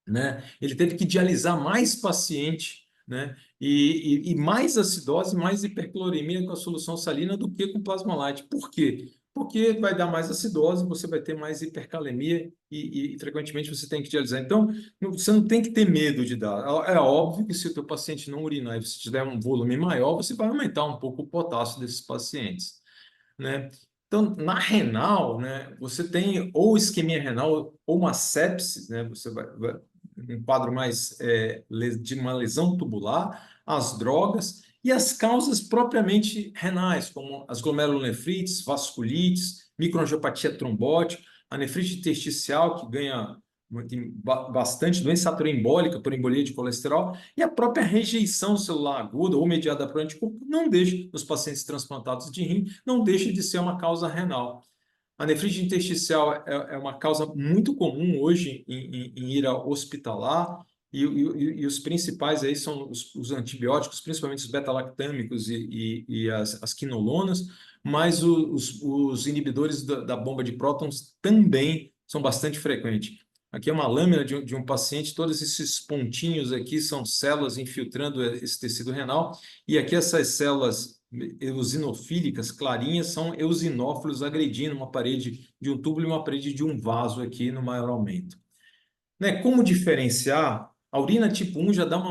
né? Ele teve que dialisar mais paciente, né? E mais acidose, mais hipercloремia com a solução salina do que com plasma light. Por quê? Porque vai dar mais acidose, você vai ter mais hipercalemia e frequentemente você tem que dialisar. Então, você não tem que ter medo de dar. É óbvio que se o teu paciente não urinar e você tiver um volume maior, você vai aumentar um pouco o potássio desses pacientes, né? Então, na renal, né, você tem ou isquemia renal ou uma sepse, né? Você vai um quadro mais de uma lesão tubular, as drogas e as causas propriamente renais, como as glomerulonefrites, vasculites, microangiopatia trombótica, a nefrite intersticial, que tem bastante doença ateroembólica por embolia de colesterol, e a própria rejeição celular aguda ou mediada por anticorpo não deixa, nos pacientes transplantados de rim, não deixa de ser uma causa renal. A nefrite intersticial é uma causa muito comum hoje em ira hospitalar, e os principais aí são os antibióticos, principalmente os beta-lactâmicos e as quinolonas, mas os inibidores da bomba de prótons também são bastante frequentes. Aqui é uma lâmina de um paciente, todos esses pontinhos aqui são células infiltrando esse tecido renal, e aqui essas células eosinofílicas clarinhas são eosinófilos agredindo uma parede de um túbulo e uma parede de um vaso aqui no maior aumento. Né? Como diferenciar? A urina tipo 1 já dá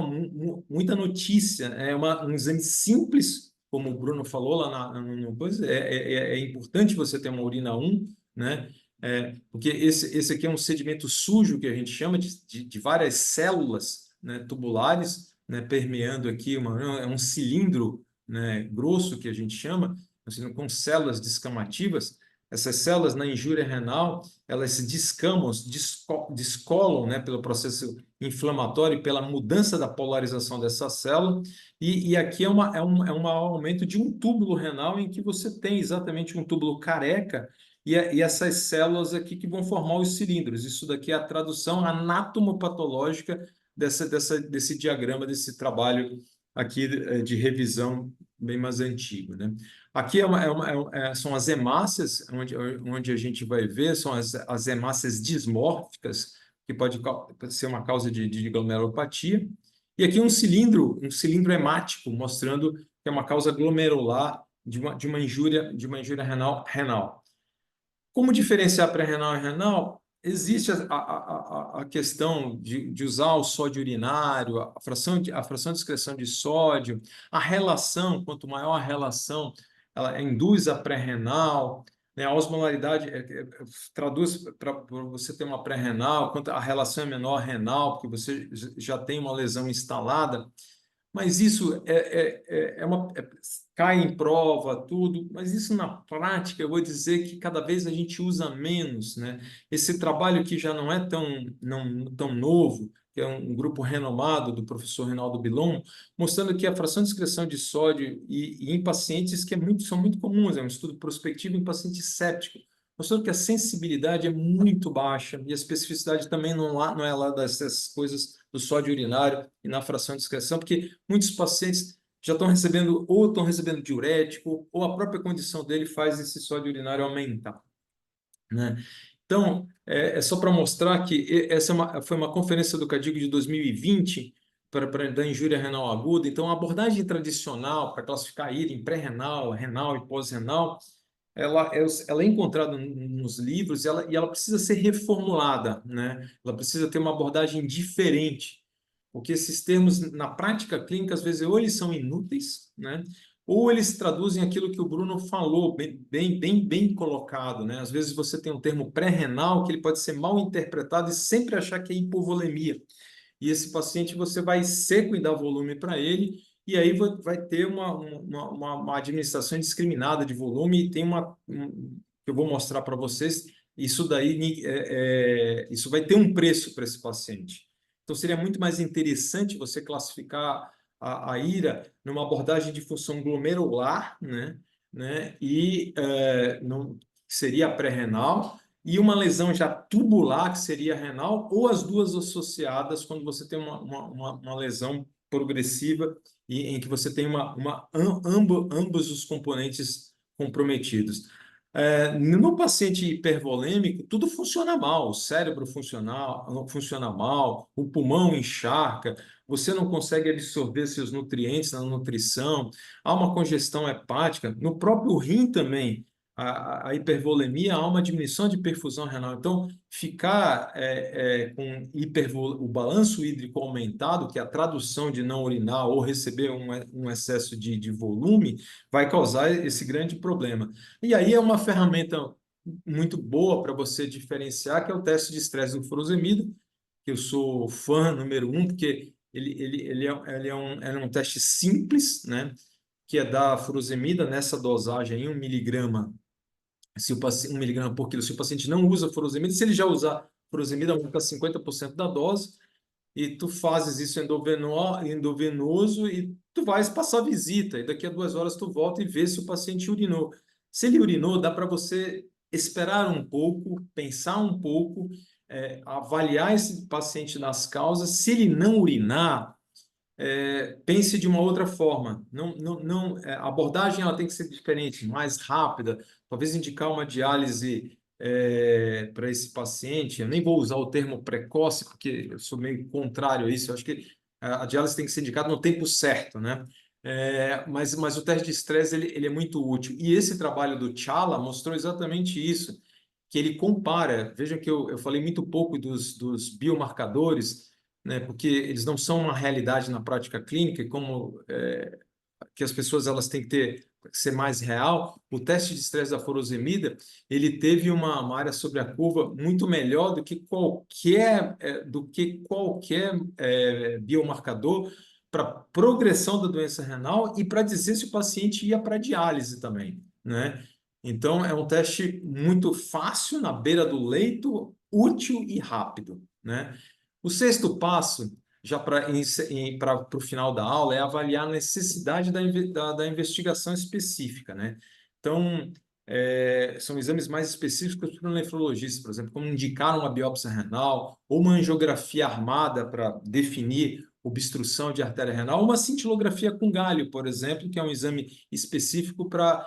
muita notícia, é um exame simples, como o Bruno falou lá no coisa, é importante você ter uma urina 1, né? Porque esse aqui é um sedimento sujo que a gente chama de várias células, né, tubulares, né, permeando aqui, é um cilindro, né, grosso que a gente chama, assim, com células descamativas. Essas células na injúria renal, elas se descolam, né, pelo processo inflamatório e pela mudança da polarização dessa célula, e aqui é um aumento de um túbulo renal em que você tem exatamente um túbulo careca e essas células aqui que vão formar os cilindros. Isso daqui é a tradução anatomopatológica desse diagrama, desse trabalho aqui de revisão bem mais antigo, né? Aqui são as hemácias, onde a gente vai ver, são as hemácias dismórficas, que pode ser uma causa de glomerulopatia. E aqui um cilindro hemático, mostrando que é uma causa glomerular de uma injúria renal. Como diferenciar pré-renal e renal? Existe a questão de usar o sódio urinário, a fração de excreção de sódio, a relação, quanto maior a relação, ela induz a pré-renal, né? A osmolaridade traduz para você ter uma pré-renal, quanto a relação é menor renal, porque você já tem uma lesão instalada. Mas isso cai em prova, tudo, mas isso na prática eu vou dizer que cada vez a gente usa menos, né? Esse trabalho que já não é tão novo, que é um grupo renomado do professor Reinaldo Bilon, mostrando que a fração de excreção de sódio e em pacientes que são muito comuns, é um estudo prospectivo em paciente séptico, mostrando que a sensibilidade é muito baixa e a especificidade também não é lá dessas coisas do sódio urinário e na fração de excreção, porque muitos pacientes já estão recebendo diurético, ou a própria condição dele faz esse sódio urinário aumentar, né? Então, é só para mostrar que essa foi uma conferência do CADIGO de 2020 da injúria renal aguda. Então, a abordagem tradicional para classificar a ira em pré-renal, renal e pós-renal, ela é encontrada nos livros e ela precisa ser reformulada, né? Ela precisa ter uma abordagem diferente, porque esses termos, na prática clínica, às vezes, ou eles são inúteis, né? Ou eles traduzem aquilo que o Bruno falou, bem colocado, né? Às vezes você tem um termo pré-renal que ele pode ser mal interpretado e sempre achar que é hipovolemia. E esse paciente, você vai seco e dar volume para ele, e aí vai ter uma administração indiscriminada de volume, e tem que eu vou mostrar para vocês, isso daí isso vai ter um preço para esse paciente. Então, seria muito mais interessante você classificar a ira numa abordagem de função glomerular, né? E que seria a pré-renal, e uma lesão já tubular, que seria renal, ou as duas associadas, quando você tem uma lesão progressiva e em que você tem ambos os componentes comprometidos. No paciente hipervolêmico, tudo funciona mal, o cérebro funciona mal, o pulmão encharca, você não consegue absorver seus nutrientes na nutrição, há uma congestão hepática, no próprio rim também, a hipervolemia, há uma diminuição de perfusão renal. Então, ficar com o balanço hídrico aumentado, que é a tradução de não urinar ou receber um excesso de volume, vai causar esse grande problema. E aí é uma ferramenta muito boa para você diferenciar, que é o teste de estresse do furosemida, que eu sou fã número 1, porque ele é um teste simples, né? Que é dar furosemida nessa dosagem em 1 miligrama, 1 miligrama por quilo. Se o paciente não usa furosemida, se ele já usar furosemida, aumenta 50% da dose, e tu fazes isso endovenoso e tu vais passar visita, e daqui a 2 horas tu volta e vê se o paciente urinou. Se ele urinou, dá para você esperar um pouco, pensar um pouco, avaliar esse paciente nas causas. Se ele não urinar, pense de uma outra forma. A abordagem ela tem que ser diferente, mais rápida. Talvez indicar uma diálise para esse paciente. Eu nem vou usar o termo precoce, porque eu sou meio contrário a isso. Eu acho que a diálise tem que ser indicada no tempo certo, né? Mas o teste de estresse ele é muito útil. E esse trabalho do Challa mostrou exatamente isso, que ele compara. Vejam que eu falei muito pouco dos biomarcadores, né, porque eles não são uma realidade na prática clínica, como que as pessoas elas têm que ser mais real. O teste de estresse da furosemida, ele teve uma área sobre a curva muito melhor do que qualquer biomarcador para progressão da doença renal e para dizer se o paciente ia para diálise também, né? Então, é um teste muito fácil, na beira do leito, útil e rápido, né? O sexto passo, já para o final da aula, é avaliar a necessidade da investigação específica, né? Então, são exames mais específicos para o nefrologista, por exemplo, como indicar uma biópsia renal ou uma angiografia armada para definir obstrução de artéria renal, ou uma cintilografia com galho, por exemplo, que é um exame específico para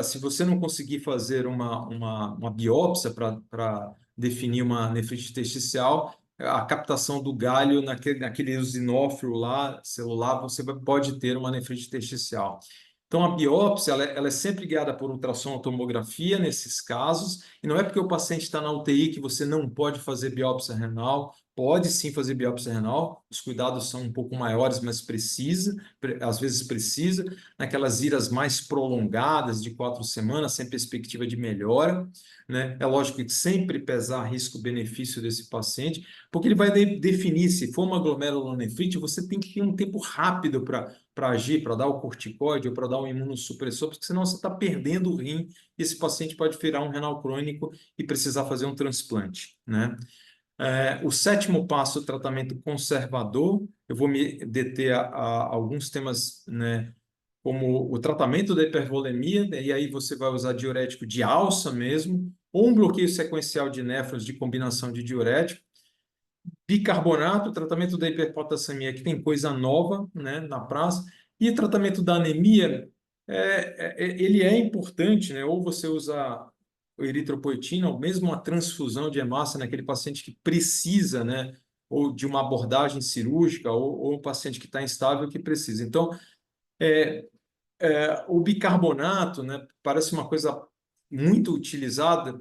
se você não conseguir fazer uma biópsia para definir uma nefrite intersticial, a captação do galho naquele eosinófilo lá, celular, você pode ter uma nefrite intersticial. Então, a biópsia ela é sempre guiada por ultrassom ou tomografia nesses casos, e não é porque o paciente está na UTI que você não pode fazer biópsia renal. Pode sim fazer biópsia renal, os cuidados são um pouco maiores, mas às vezes precisa, naquelas iras mais prolongadas de 4 semanas, sem perspectiva de melhora, né? É lógico que sempre pesar risco-benefício desse paciente, porque ele vai definir, se for uma glomerulonefrite, você tem que ter um tempo rápido para agir, para dar o corticóide ou para dar um imunossupressor, porque senão você está perdendo o rim e esse paciente pode virar um renal crônico e precisar fazer um transplante, né? O sétimo passo, o tratamento conservador. Eu vou me deter a alguns temas, né, como o tratamento da hipervolemia, né, e aí você vai usar diurético de alça mesmo, ou um bloqueio sequencial de néfrons de combinação de diurético. Bicarbonato, tratamento da hiperpotassemia, que tem coisa nova, né, na praça. E tratamento da anemia, ele é importante, né? Ou você usa o eritropoetina, ou mesmo uma transfusão de hemácia naquele paciente que precisa, né? Ou de uma abordagem cirúrgica, ou um paciente que está instável que precisa. Então, o bicarbonato, né, parece uma coisa muito utilizada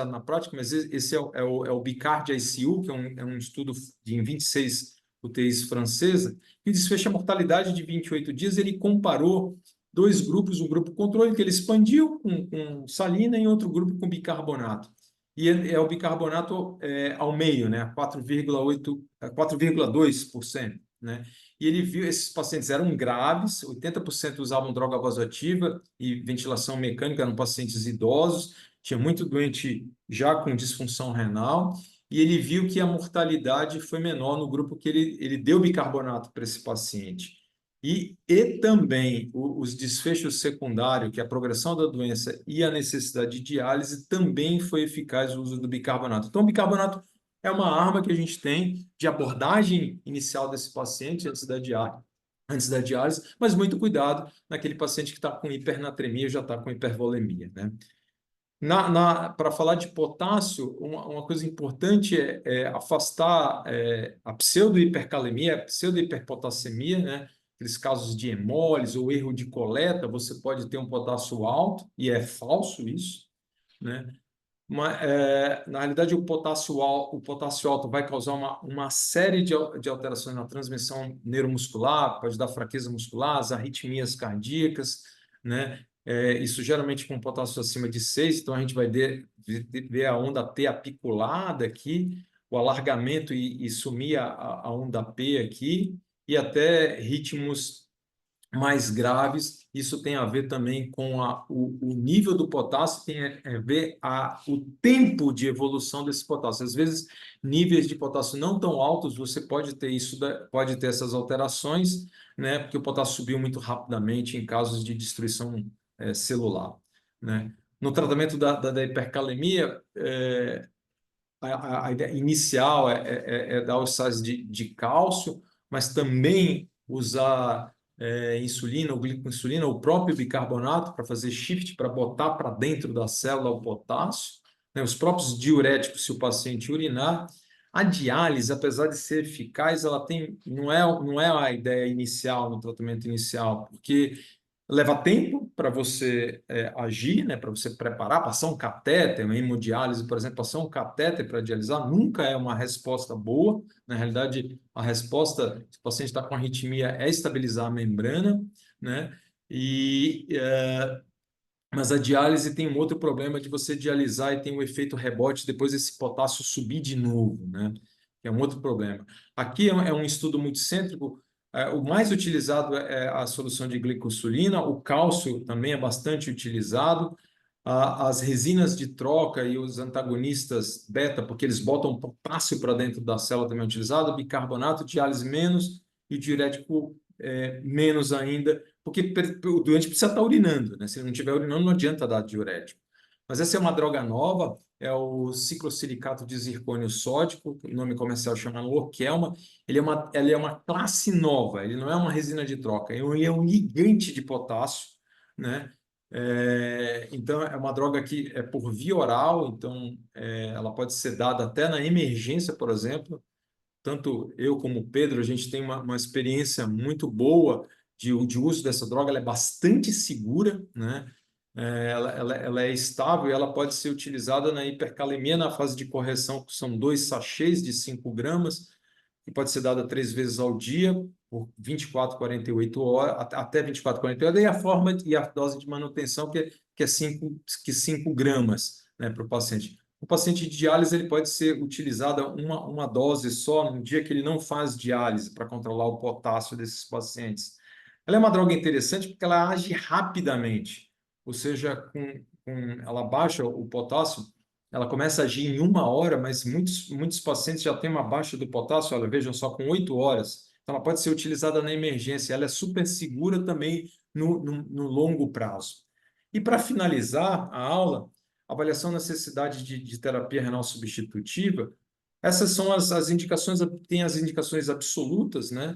na prática, mas esse é o Bicard ICU, que é um estudo em 26 UTIs francesa, que desfecha a mortalidade de 28 dias. Ele comparou dois grupos, um grupo controle, que ele expandiu com salina, e outro grupo com bicarbonato. E o bicarbonato ao meio, né, 4,2%. Né? E ele viu esses pacientes eram graves, 80% usavam droga vasoativa e ventilação mecânica, eram pacientes idosos, tinha muito doente já com disfunção renal, e ele viu que a mortalidade foi menor no grupo que ele deu bicarbonato para esse paciente. E também os desfechos secundários, que é a progressão da doença e a necessidade de diálise, também foi eficaz o uso do bicarbonato. Então, o bicarbonato é uma arma que a gente tem de abordagem inicial desse paciente antes da diálise, mas muito cuidado naquele paciente que está com hipernatremia, já está com hipervolemia, né? Para falar de potássio, uma coisa importante é afastar a pseudo-hipercalemia, a pseudo-hiperpotassemia, né? Aqueles casos de hemólise ou erro de coleta, você pode ter um potássio alto, e é falso isso, né? Na realidade, o potássio alto vai causar uma série de alterações na transmissão neuromuscular, pode dar fraqueza muscular, as arritmias cardíacas, né? Isso geralmente com potássio acima de 6, então a gente vai ver a onda T apiculada aqui, o alargamento e sumir a onda P aqui, e até ritmos mais graves. Isso tem a ver também com o nível do potássio, tem a ver o tempo de evolução desse potássio. Às vezes, níveis de potássio não tão altos, você pode ter pode ter essas alterações, né? Porque o potássio subiu muito rapidamente em casos de destruição celular, né? no tratamento da hipercalemia, a ideia inicial é dar os sais de cálcio, mas também usar insulina ou glicoinsulina, o próprio bicarbonato, para fazer shift, para botar para dentro da célula o potássio, né? Os próprios diuréticos, se o paciente urinar. A diálise, apesar de ser eficaz, ela não é a ideia inicial, no tratamento inicial, porque leva tempo para você agir, né? Para você preparar, passar um catéter, uma hemodiálise, por exemplo, passar um catéter para dialisar nunca é uma resposta boa. Na realidade, a resposta, se o paciente está com arritmia, é estabilizar a membrana, né? Mas a diálise tem um outro problema de você dialisar e tem um efeito rebote depois esse potássio subir de novo, né? Que é um outro problema. Aqui é um estudo multicêntrico. O mais utilizado é a solução de glicosulina, o cálcio também é bastante utilizado, as resinas de troca e os antagonistas beta, porque eles botam potássio para dentro da célula também é utilizado, bicarbonato, diálise menos e o diurético menos ainda, porque o doente precisa estar urinando, né? Se ele não estiver urinando, não adianta dar diurético. Mas essa é uma droga nova, é o ciclosilicato de zircônio sódico, o nome comercial chama Lokelma. Ele é uma classe nova, ele não é uma resina de troca, ele é um ligante de potássio, né? Então, é uma droga que é por via oral, então ela pode ser dada até na emergência, por exemplo. Tanto eu como o Pedro, a gente tem uma experiência muito boa de uso dessa droga, ela é bastante segura, né? Ela é estável e ela pode ser utilizada na hipercalemia na fase de correção, que são 2 sachês de 5 gramas, que pode ser dada 3 vezes ao dia, por 24, 48 horas, até 24, 48 horas, e a forma e a dose de manutenção, que é 5 gramas, né, para o paciente. O paciente de diálise ele pode ser utilizada uma dose só no dia que ele não faz diálise, para controlar o potássio desses pacientes. Ela é uma droga interessante porque ela age rapidamente, ou seja, ela baixa o potássio, ela começa a agir em 1 hora, mas muitos pacientes já têm uma baixa do potássio, olha, vejam só, com 8 horas. Então, ela pode ser utilizada na emergência, ela é super segura também no longo prazo. E para finalizar a aula, avaliação da necessidade de terapia renal substitutiva, essas são as indicações, tem as indicações absolutas, né?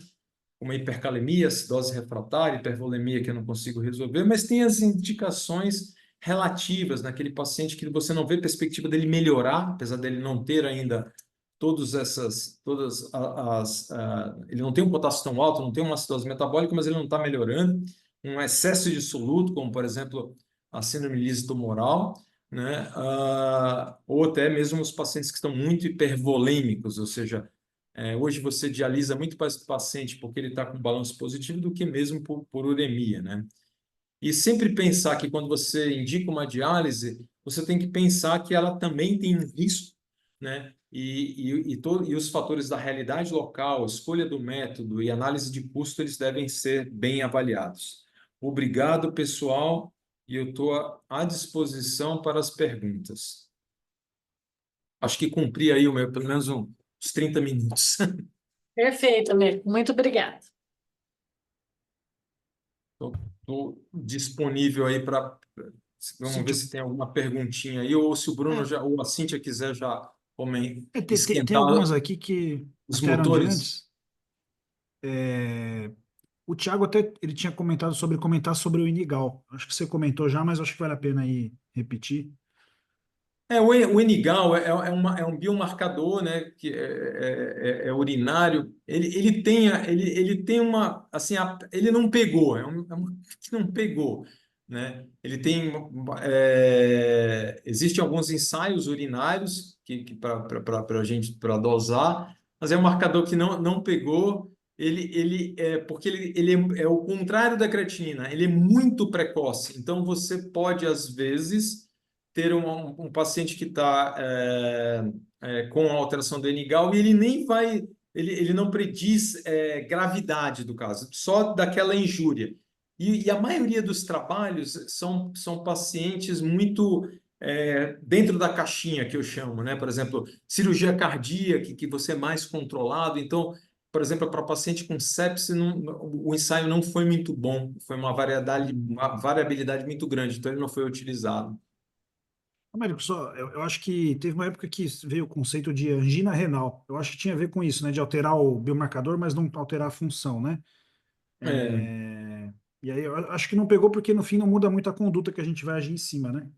Como hipercalemia, acidose refratária, hipervolemia que eu não consigo resolver, mas tem as indicações relativas naquele paciente que você não vê perspectiva dele melhorar, apesar dele não ter ainda ele não tem um potássio tão alto, não tem uma acidose metabólica, mas ele não está melhorando. Um excesso de soluto, como por exemplo a síndrome lisotumoral, né? Ou até mesmo os pacientes que estão muito hipervolêmicos, ou seja, hoje você dialisa muito para esse paciente porque ele está com balanço positivo do que mesmo por uremia, né? E sempre pensar que quando você indica uma diálise, você tem que pensar que ela também tem um risco, né? E os fatores da realidade local, escolha do método e análise de custo, eles devem ser bem avaliados. Obrigado, pessoal, e eu estou à disposição para as perguntas. Acho que cumpri aí pelo menos uns 30 minutos. Perfeito, amigo. Muito obrigada. Estou disponível aí para... Vamos ver Cíntia, se tem alguma perguntinha aí, ou se o Bruno ou a Cíntia quiser já tem algumas esquentar aqui que os até eram de motores. antes. O Thiago até ele tinha comentado sobre o Inigal. Acho que você comentou já, mas acho que vale a pena aí repetir. O Enigal é um biomarcador, né, que é urinário. Ele tem uma, assim, ele não pegou, que não pegou, né? Ele tem, existem alguns ensaios urinários que para a gente para dosar, mas é um marcador que não pegou. Porque ele é o contrário da creatinina, ele é muito precoce. Então você pode às vezes ter um paciente que está com alteração do Enigal e ele nem vai, ele não prediz gravidade do caso, só daquela injúria. E a maioria dos trabalhos são pacientes muito dentro da caixinha, que eu chamo, né? Por exemplo, cirurgia cardíaca, que você é mais controlado. Então, por exemplo, para paciente com sepse, o ensaio não foi muito bom, foi uma variabilidade muito grande, então ele não foi utilizado. Américo, eu acho que teve uma época que veio o conceito de angina renal. Eu acho que tinha a ver com isso, né? De alterar o biomarcador, mas não alterar a função, né? É, E aí eu acho que não pegou porque no fim não muda muito a conduta que a gente vai agir em cima, né?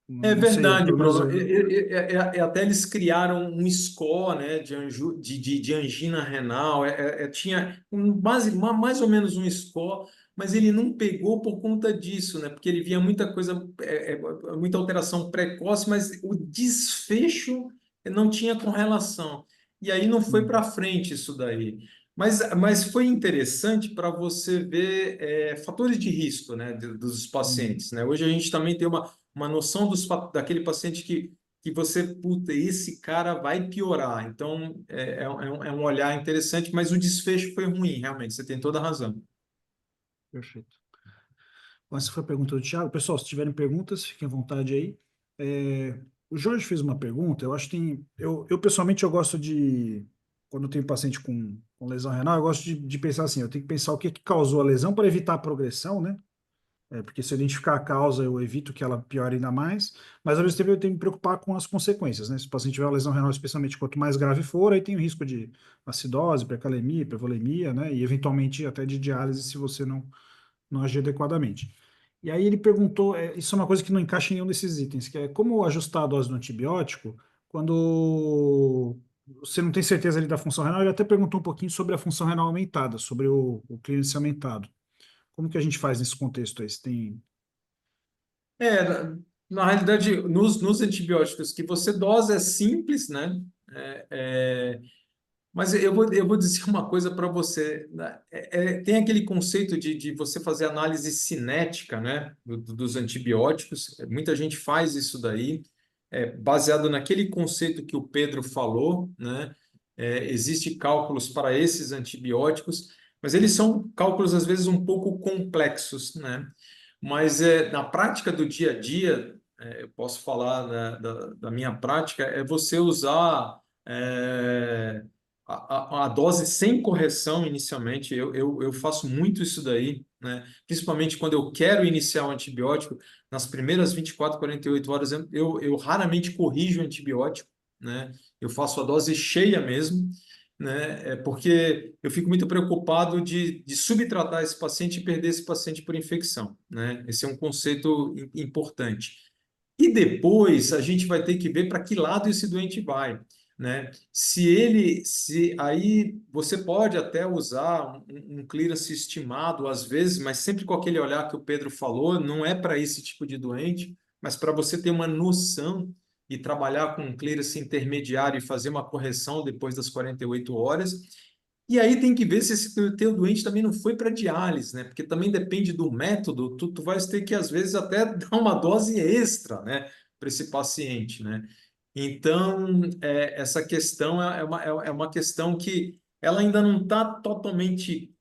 é Não sei, verdade, pelo menos Bruno. Até eles criaram um score, né, de angina renal. Tinha mais ou menos um score, mas ele não pegou por conta disso, né? Porque ele via muita coisa, muita alteração precoce, mas o desfecho não tinha correlação. E aí não foi para frente isso daí. Mas foi interessante para você ver fatores de risco, né, dos pacientes, né? Hoje a gente também tem uma noção daquele paciente que você, puta, esse cara vai piorar. Então, é um olhar interessante, mas o desfecho foi ruim, realmente, você tem toda a razão. Perfeito. Bom, essa foi a pergunta do Thiago. Pessoal, se tiverem perguntas, fiquem à vontade aí. O Jorge fez uma pergunta, eu acho que tem. Eu pessoalmente, eu gosto de. Quando eu tenho paciente com lesão renal, eu gosto de pensar assim: eu tenho que pensar o que causou a lesão para evitar a progressão, né? Porque se eu identificar a causa, eu evito que ela piore ainda mais, mas ao mesmo tempo eu tenho que me preocupar com as consequências, né? Se o paciente tiver uma lesão renal, especialmente quanto mais grave for, aí tem o risco de acidose, precalemia, hipervolemia, né? E eventualmente até de diálise se você não agir adequadamente. E aí ele perguntou, isso é uma coisa que não encaixa em nenhum desses itens, que é como ajustar a dose do antibiótico quando você não tem certeza ali da função renal. Ele até perguntou um pouquinho sobre a função renal aumentada, sobre o clearance aumentado. Como que a gente faz nesse contexto aí? Você tem... Na realidade, nos antibióticos que você dosa é simples, né? É, é, Mas eu vou dizer uma coisa para você, né? Tem aquele conceito de você fazer análise cinética, né, dos antibióticos. Muita gente faz isso daí, baseado naquele conceito que o Pedro falou, né? Existe cálculos para esses antibióticos, mas eles são cálculos às vezes um pouco complexos, né? Mas na prática do dia a dia, eu posso falar, né, da minha prática, é você usar a dose sem correção inicialmente. Eu faço muito isso daí, né? Principalmente quando eu quero iniciar o antibiótico, nas primeiras 24, 48 horas, eu raramente corrijo o antibiótico, né? Eu faço a dose cheia mesmo, né? Porque eu fico muito preocupado de subtratar esse paciente e perder esse paciente por infecção, né? Esse é um conceito importante. E depois a gente vai ter que ver para que lado esse doente vai, né? Se aí você pode até usar um clearance estimado às vezes, mas sempre com aquele olhar que o Pedro falou, não é para esse tipo de doente, mas para você ter uma noção e trabalhar com um clearance intermediário e fazer uma correção depois das 48 horas. E aí tem que ver se esse teu doente também não foi para diálise, né? Porque também depende do método, tu vai ter que, às vezes, até dar uma dose extra, né, para esse paciente, né? Então, essa questão é uma questão que ela ainda não está totalmente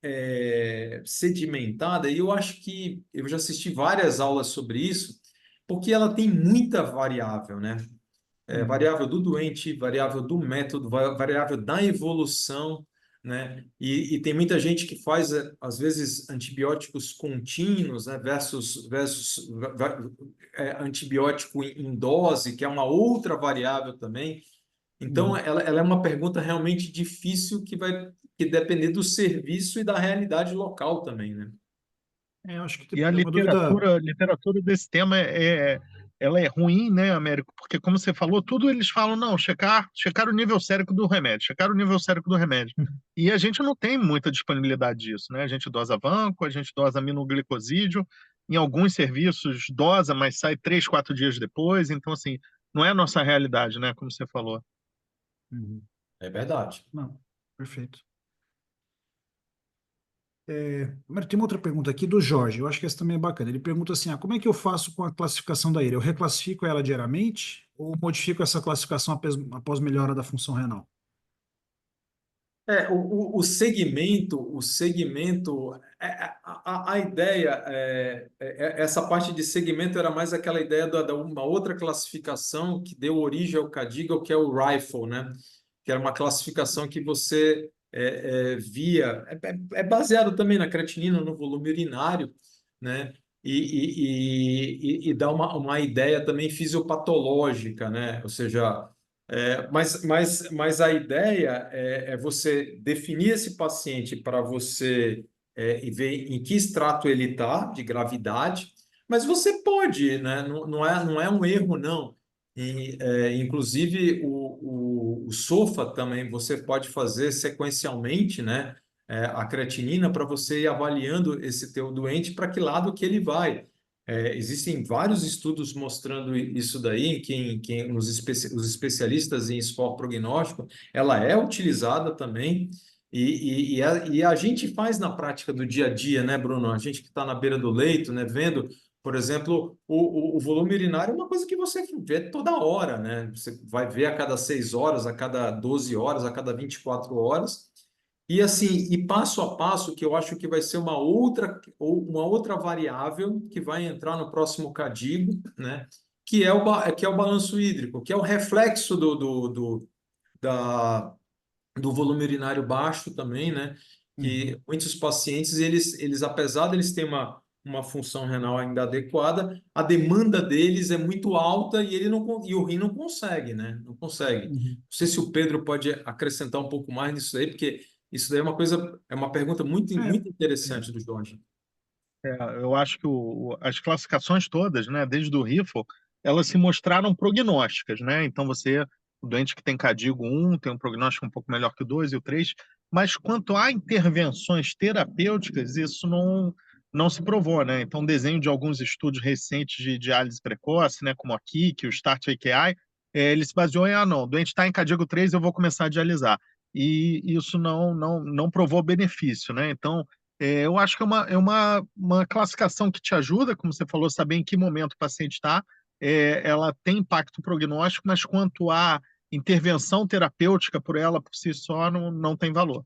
sedimentada, e eu acho que eu já assisti várias aulas sobre isso, porque ela tem muita variável, né? Variável do doente, variável do método, variável da evolução, né? E tem muita gente que faz, às vezes, antibióticos contínuos, né? Versus antibiótico em dose, que é uma outra variável também. Então, ela é uma pergunta realmente difícil que depender do serviço e da realidade local também, né? Eu acho que E a é uma dúvida. literatura desse tema ela é ruim, né, Américo? Porque, como você falou, tudo eles falam, não, checar o nível sérico do remédio, checar o nível sérico do remédio. E a gente não tem muita disponibilidade disso, né? A gente dosa vanco, a gente dosa aminoglicosídeo, em alguns serviços dosa, mas sai 3, 4 dias depois. Então, assim, não é a nossa realidade, né? Como você falou. Uhum. É verdade. Não, perfeito. Mas tem uma outra pergunta aqui do Jorge, eu acho que essa também é bacana. Ele pergunta assim: como é que eu faço com a classificação da IRA? Eu reclassifico ela diariamente ou modifico essa classificação após melhora da função renal? O segmento, a ideia, essa parte de segmento era mais aquela ideia da uma outra classificação que deu origem ao Cadigal, que é o Rifle, né? Que era uma classificação que você via, baseado também na creatinina, no volume urinário, né? e dá uma ideia também fisiopatológica, né? Ou seja, mas a ideia é você definir esse paciente para você e ver em que extrato ele está de gravidade, mas você pode, né? Não é um erro, não. Inclusive, o SOFA também você pode fazer sequencialmente, né? A creatinina para você ir avaliando esse teu doente para que lado que ele vai. Existem vários estudos mostrando isso daí, os especialistas em score prognóstico, ela é utilizada também, e a gente faz na prática do dia a dia, né, Bruno? A gente que está na beira do leito, né, vendo, por exemplo, o volume urinário é uma coisa que você vê toda hora, né? Você vai ver a cada 6 horas, a cada 12 horas, a cada 24 horas, e assim, e passo a passo, que eu acho que vai ser uma outra variável que vai entrar no próximo CADIGO, né? Que é o balanço hídrico, que é o reflexo do volume urinário baixo também, né? Que muitos pacientes, eles apesar de eles terem uma função renal ainda adequada, a demanda deles é muito alta e o rim não consegue, né? Não consegue. Não Uhum. sei se o Pedro pode acrescentar um pouco mais nisso aí, porque isso daí é uma pergunta muito, É, muito interessante do Jorge. Eu acho que as classificações todas, né, desde o RIFO, elas se mostraram prognósticas, né? Então o doente que tem CADIGO 1 tem um prognóstico um pouco melhor que o 2 e o 3, mas quanto a intervenções terapêuticas, isso não se provou, né? Então, desenho de alguns estudos recentes de diálise precoce, né, como a KIC, o START-AKI, ele se baseou em, não, o doente está em CADIGO 3, eu vou começar a dialisar. E isso não provou benefício, né? Então, eu acho que é uma classificação que te ajuda, como você falou, saber em que momento o paciente está. Ela tem impacto prognóstico, mas quanto à intervenção terapêutica por ela por si só, não tem valor.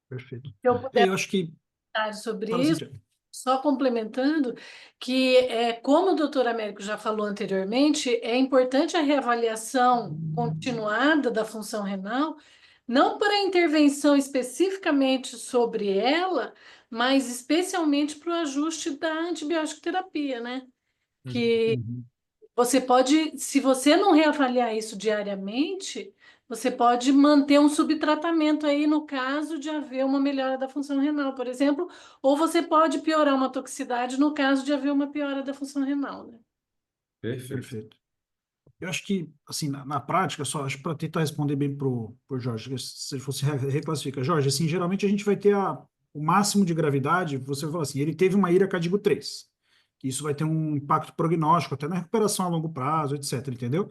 Perfeito. Se eu puder Eu acho que. comentar sobre Fala, isso, Cíntia. só complementando, que como o doutor Américo já falou anteriormente, é importante a reavaliação continuada da função renal, não para intervenção especificamente sobre ela, mas especialmente para o ajuste da antibiótico terapia, né? Que Uhum. você pode, se você não reavaliar isso diariamente, você pode manter um subtratamento aí no caso de haver uma melhora da função renal, por exemplo, ou você pode piorar uma toxicidade no caso de haver uma piora da função renal, né? Perfeito. Perfeito. Eu acho que, assim, na prática, só acho para tentar responder bem pro Jorge, se ele fosse reclassifica. Jorge, assim, geralmente a gente vai ter o máximo de gravidade, você vai falar assim, ele teve uma ira Cadigo 3. Isso vai ter um impacto prognóstico, até na recuperação a longo prazo, etc, entendeu?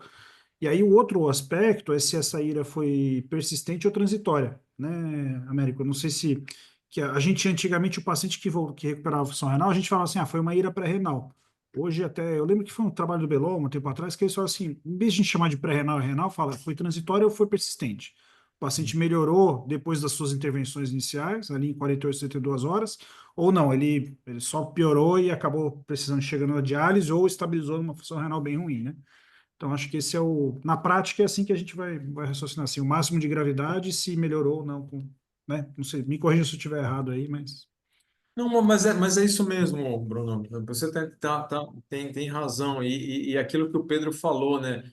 E aí o outro aspecto é se essa ira foi persistente ou transitória, né, Américo? Eu não sei se que a gente antigamente o paciente que recuperava a função renal, a gente falava assim, foi uma ira pré-renal. Hoje até eu lembro que foi um trabalho do Belon um tempo atrás que eles falaram assim, em vez de a gente chamar de pré-renal e renal, fala foi transitória ou foi persistente. O paciente melhorou depois das suas intervenções iniciais, ali em 48, 72 horas, ou não, ele só piorou e acabou precisando chegando na diálise ou estabilizou numa função renal bem ruim, né? Então, acho que esse é na prática, é assim que a gente vai raciocinar, assim, o máximo de gravidade, se melhorou ou não, né? Não sei, me corrija se eu estiver errado aí, mas... Não, mas é isso mesmo, Bruno. Você tem razão. E aquilo que o Pedro falou, né?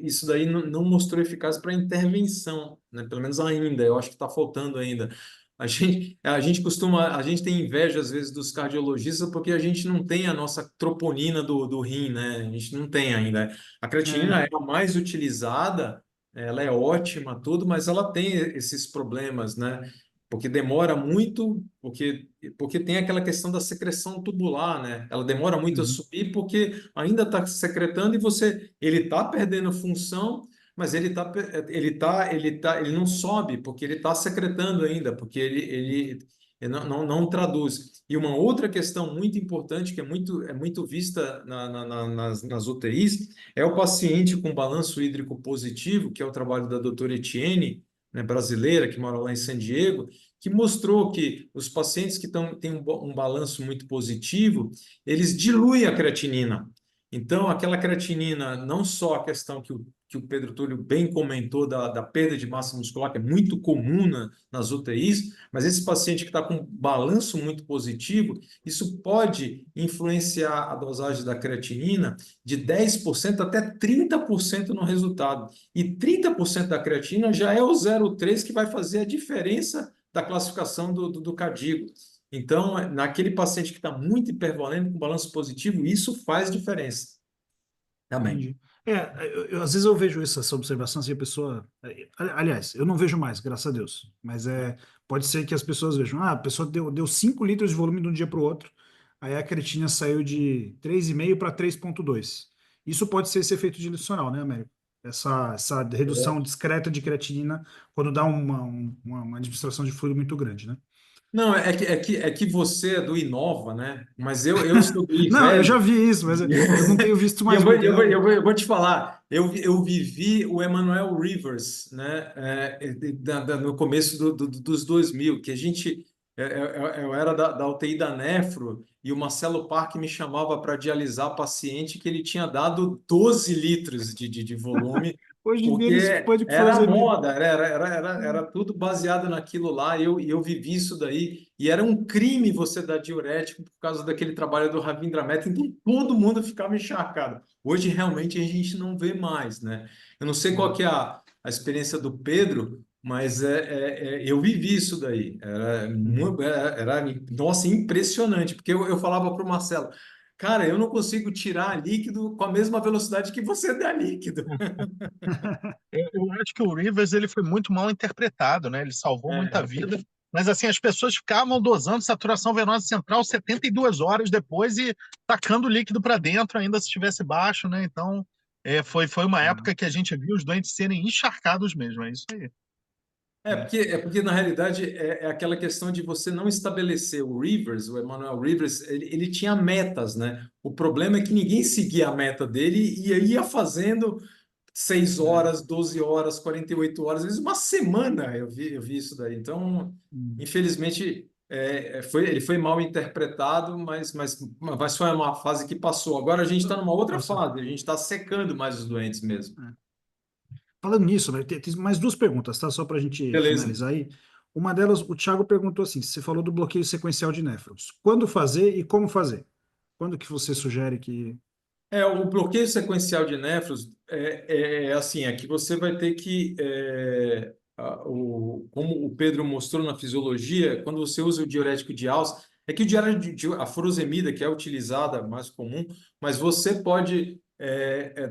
Isso daí não mostrou eficácia para intervenção, né? Pelo menos ainda. Eu acho que está faltando ainda. A gente tem inveja às vezes dos cardiologistas porque a gente não tem a nossa troponina do rim, né? A gente não tem ainda. A creatinina É, é a mais utilizada, ela é ótima, tudo, mas ela tem esses problemas, né? Porque demora muito, porque tem aquela questão da secreção tubular, né? Ela demora muito a uhum, subir porque ainda está secretando e ele está perdendo função, mas ele não sobe porque ele está secretando ainda, porque ele não traduz. E uma outra questão muito importante que é muito vista nas UTIs é o paciente com balanço hídrico positivo, que é o trabalho da doutora Etienne, né, brasileira, que mora lá em San Diego, que mostrou que os pacientes que têm um balanço muito positivo, eles diluem a creatinina. Então, aquela creatinina, não só a questão que o Pedro Túlio bem comentou da perda de massa muscular, que é muito comum nas UTIs, mas esse paciente que está com balanço muito positivo, isso pode influenciar a dosagem da creatinina de 10% até 30% no resultado. E 30% da creatina já é o 0,3 que vai fazer a diferença da classificação do cardíaco. Então, naquele paciente que está muito hipervolêmico, com balanço positivo, isso faz diferença também. Entendi. Às vezes eu vejo essa observação assim, a pessoa. Aliás, eu não vejo mais, graças a Deus. Mas pode ser que as pessoas vejam. Ah, a pessoa deu 5 litros de volume de um dia para o outro, aí a creatina saiu de 3,5 para 3,2. Isso pode ser esse efeito adicional, né, Américo? Essa redução discreta de creatinina quando dá uma administração de fluido muito grande, né? Não, é que você é do Inova, né? Mas eu sou do Não, eu já IVEB. vi isso, mas eu não tenho visto E mais muito, não. eu vou te falar, eu vivi o Emmanuel Rivers, né? No começo dos 2000, que a gente. Eu era da UTI da Nefro e o Marcelo Parque me chamava para dialisar paciente que ele tinha dado 12 litros de volume. Hoje em dia eles Porque podem era fazer. moda, era tudo baseado naquilo lá, e eu vivi isso daí, e era um crime você dar diurético por causa daquele trabalho do Ravindra Mehta, então todo mundo ficava encharcado. Hoje realmente a gente não vê mais, né? Eu não sei qual que é a experiência do Pedro, mas eu vivi isso daí. Nossa, impressionante, porque eu falava para o Marcelo, cara, eu não consigo tirar líquido com a mesma velocidade que você dá líquido. Eu acho que o Rivers ele foi muito mal interpretado, né? Ele salvou muita vida, mas assim as pessoas ficavam dosando saturação venosa central 72 horas depois e tacando o líquido para dentro, ainda se estivesse baixo, né? Então foi uma época que a gente viu os doentes serem encharcados mesmo, é isso aí. Porque na realidade é aquela questão de você não estabelecer o Rivers, o Emmanuel Rivers, ele tinha metas, né? O problema é que ninguém seguia a meta dele e ia fazendo 6 horas, 12 horas, 48 horas, às vezes uma semana eu vi isso daí. Então, infelizmente, ele foi mal interpretado, mas foi uma fase que passou. Agora a gente está numa outra Nossa. fase, a gente está secando mais os doentes mesmo. Falando nisso, né, tem mais duas perguntas, tá? Só para a gente Beleza. finalizar aí. Uma delas, o Thiago perguntou assim: você falou do bloqueio sequencial de néfrons. Quando fazer e como fazer? Quando que você sugere que. O bloqueio sequencial de néfros assim, é que você vai ter que, como o Pedro mostrou na fisiologia, quando você usa o diurético de alça, é que o diurético, a furosemida, que é utilizada, mais comum, mas você pode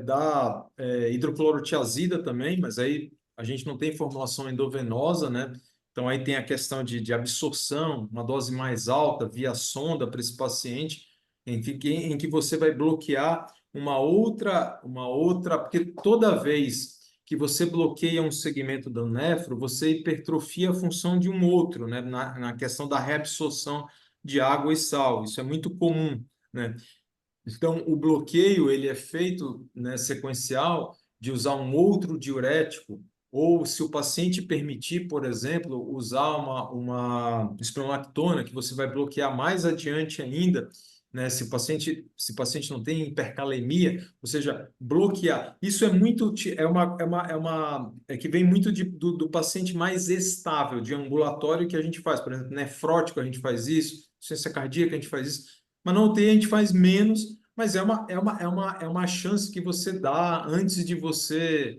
dar hidroclorotiazida também, mas aí a gente não tem formulação endovenosa, né? Então aí tem a questão de absorção, uma dose mais alta via sonda para esse paciente, em que você vai bloquear porque toda vez que você bloqueia um segmento do néfro, você hipertrofia a função de um outro, né? Na questão da reabsorção de água e sal. Isso é muito comum, né? Então, o bloqueio ele é feito, né, sequencial de usar um outro diurético, ou se o paciente permitir, por exemplo, usar uma espronolactona, que você vai bloquear mais adiante ainda, né, se o paciente não tem hipercalemia, ou seja, bloquear. Isso é que vem muito do paciente mais estável, de ambulatório que a gente faz, por exemplo, nefrótico a gente faz isso, insuficiência cardíaca a gente faz isso, mas na UTI a gente faz menos, mas é uma chance que você dá antes de você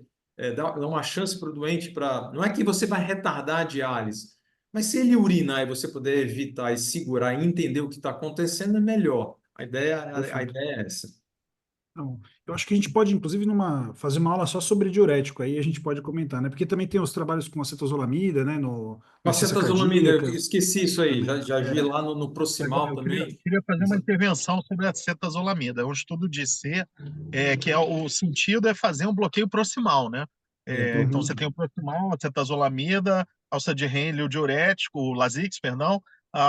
dar uma chance para o doente para. Não é que você vai retardar a diálise, mas se ele urinar e você puder evitar e segurar e entender o que está acontecendo, é melhor. A Perfeito. ideia é essa. Não, eu acho que a gente pode, inclusive, fazer uma aula só sobre diurético, aí a gente pode comentar, né? Porque também tem os trabalhos com acetazolamida, né? Com Na a ciência cetozolamida, eu cardíaca esqueci isso aí, também. já vi lá no Agora, Proximal eu queria, também. queria fazer uma intervenção sobre a cetazolamida. É um estudo de C, que o sentido é fazer um bloqueio proximal, né? Então, você Uhum. tem o proximal, a cetazolamida, alça de Henle, o diurético, o Lasix, perdão,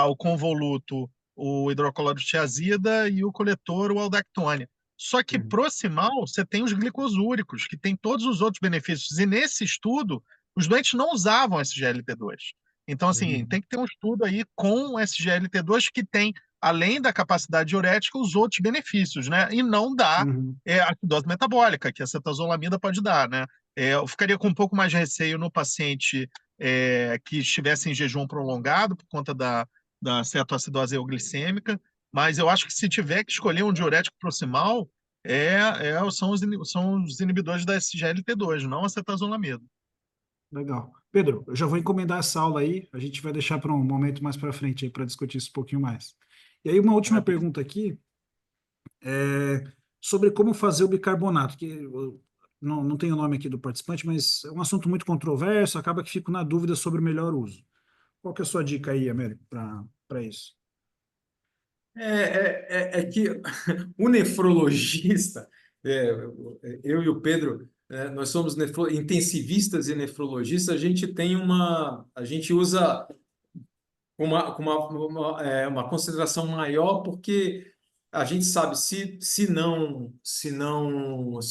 o convoluto, o hidroclorotiazida e o coletor, o aldactone. Só que proximal, você tem os glicosúricos, que tem todos os outros benefícios. E nesse estudo, os doentes não usavam SGLT2. Então, assim, tem que ter um estudo aí com SGLT2 que tem além da capacidade diurética, os outros benefícios, né? E não dá Uhum. a acidose metabólica, que a cetazolamida pode dar, né? Eu ficaria com um pouco mais de receio no paciente que estivesse em jejum prolongado por conta da cetoacidose euglicêmica, mas eu acho que se tiver que escolher um diurético proximal, são os inibidores da SGLT2, não a cetazolamida. Legal. Pedro, eu já vou encomendar essa aula aí, a gente vai deixar para um momento mais para frente aí para discutir isso um pouquinho mais. E aí, uma última Maravilha. pergunta aqui é sobre como fazer o bicarbonato, que não tem o nome aqui do participante, mas é um assunto muito controverso, acaba que fico na dúvida sobre o melhor uso. Qual que é a sua dica aí, Américo, para isso? É que o nefrologista, é, eu e o Pedro, nós somos intensivistas e nefrologistas, a gente usa uma consideração maior, porque a gente sabe se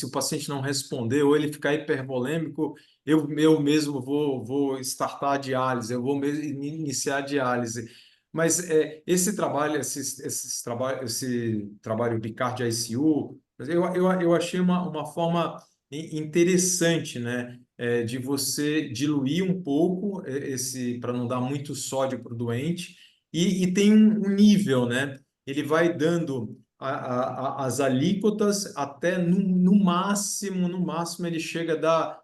o paciente não responder ou ele ficar hipervolêmico, eu mesmo vou startar a diálise, eu vou iniciar a diálise. Mas esse trabalho Bicard ICU, eu achei uma forma interessante, né? De você diluir um pouco esse para não dar muito sódio para o doente e tem um nível, né? Ele vai dando as alíquotas até no máximo ele chega a dar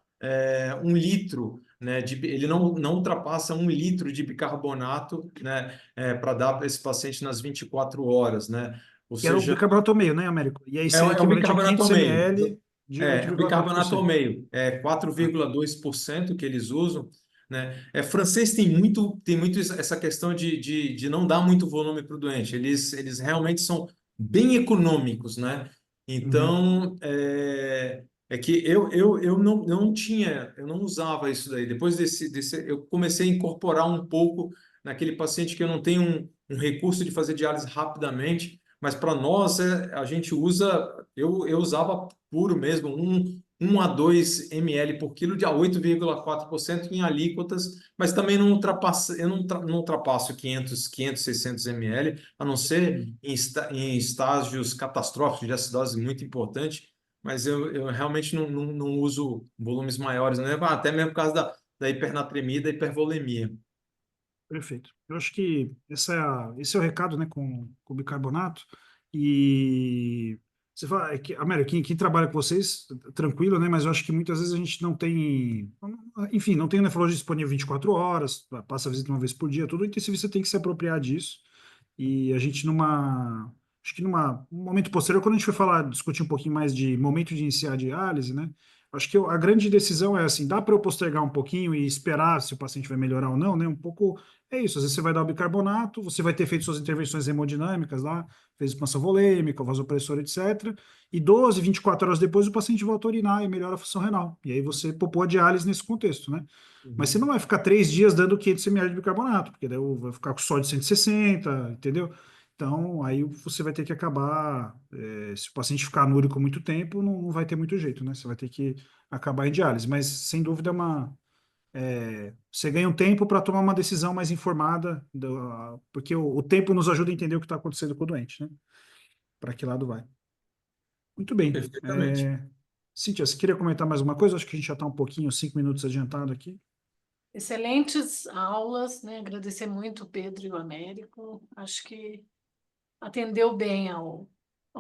1 litro, né? Ele não ultrapassa 1 litro de bicarbonato, né? Para dar para esse paciente nas 24 horas, né? Ou Que era o seja, bicarbonato ao meio, né, Américo? E aí é, seria é o equivalente a bicarbonato ao 500 meio. ml de O bicarbonato ao 8,4%. meio, é Ah, 4,2% que eles usam, né? Francês tem muito essa questão de não dar muito volume para o doente. Eles realmente são bem econômicos, né? uhum. Então, que eu não usava isso daí. Depois eu comecei a incorporar um pouco naquele paciente que eu não tenho um recurso de fazer diálise rapidamente, mas para nós a gente usa, eu usava puro mesmo, 1 a 2 ml por quilo de a 8,4% em alíquotas, mas também eu não ultrapasso 600 ml, a não ser Uhum. em estágios catastróficos de acidose muito importante, mas eu realmente não uso volumes maiores, né? Até mesmo por causa da hipernatremia e da hipervolemia. Perfeito. Eu acho que esse é o recado, né, com o bicarbonato. E você fala, Américo, quem trabalha com vocês, tranquilo, né? Mas eu acho que muitas vezes a gente não tem, enfim, não tem o nefrologista disponível 24 horas, passa a visita uma vez por dia, tudo. O intensivista tem que se apropriar disso. E a gente acho que um momento posterior, quando a gente for falar, discutir um pouquinho mais de momento de iniciar a diálise, né? Acho que a grande decisão é assim, dá para eu postergar um pouquinho e esperar se o paciente vai melhorar ou não, né? Um pouco é isso. Às vezes você vai dar o bicarbonato, você vai ter feito suas intervenções hemodinâmicas lá, fez expansão volêmica, vasopressor, etc. E 12, 24 horas depois o paciente volta a urinar e melhora a função renal. E aí você popou a diálise nesse contexto, né? Mas você não vai ficar 3 dias dando 500 ml de bicarbonato, porque daí vai ficar com sódio 160, entendeu? Então, aí você vai ter que acabar. Se o paciente ficar anúrico muito tempo, não vai ter muito jeito, né? Você vai ter que acabar em diálise. Mas, sem dúvida, você ganha um tempo para tomar uma decisão mais informada, porque o tempo nos ajuda a entender o que está acontecendo com o doente, né? Para que lado vai. Muito bem. Perfeitamente. Cíntia, você queria comentar mais uma coisa? Acho que a gente já está um pouquinho, 5 minutos adiantado aqui. Excelentes aulas, né? Agradecer muito o Pedro e o Américo. Acho que atendeu bem ao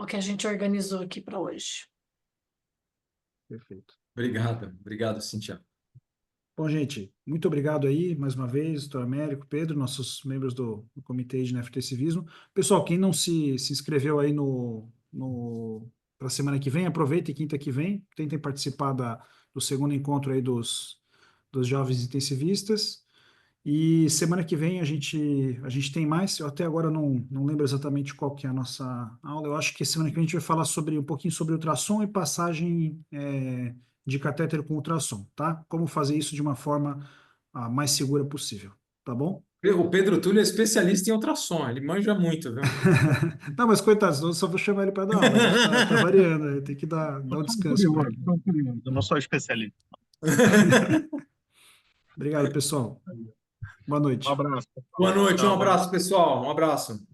que a gente organizou aqui para hoje. Perfeito. Obrigado, Cintia. Bom, gente, muito obrigado aí, mais uma vez, doutor Américo, Pedro, nossos membros do Comitê de Nefrotecivismo. Pessoal, quem não se inscreveu aí para a semana que vem, aproveita e quinta que vem, tentem participar do segundo encontro aí dos jovens intensivistas. E semana que vem a gente tem mais, eu até agora não lembro exatamente qual que é a nossa aula, eu acho que semana que vem a gente vai falar um pouquinho sobre ultrassom e passagem de catéter com ultrassom, tá? Como fazer isso de uma forma mais segura possível, tá bom? O Pedro Túlio é especialista em ultrassom, ele manja muito, viu? Não, mas coitado, senão eu só vou chamar ele para dar aula, a gente tá variando, né? Tem que dar um descanso para ele. Sou um curioso, eu não sou especialista. Obrigado, pessoal. Boa Um noite. abraço. Boa noite, um Tchau, abraço, pessoal. Um abraço.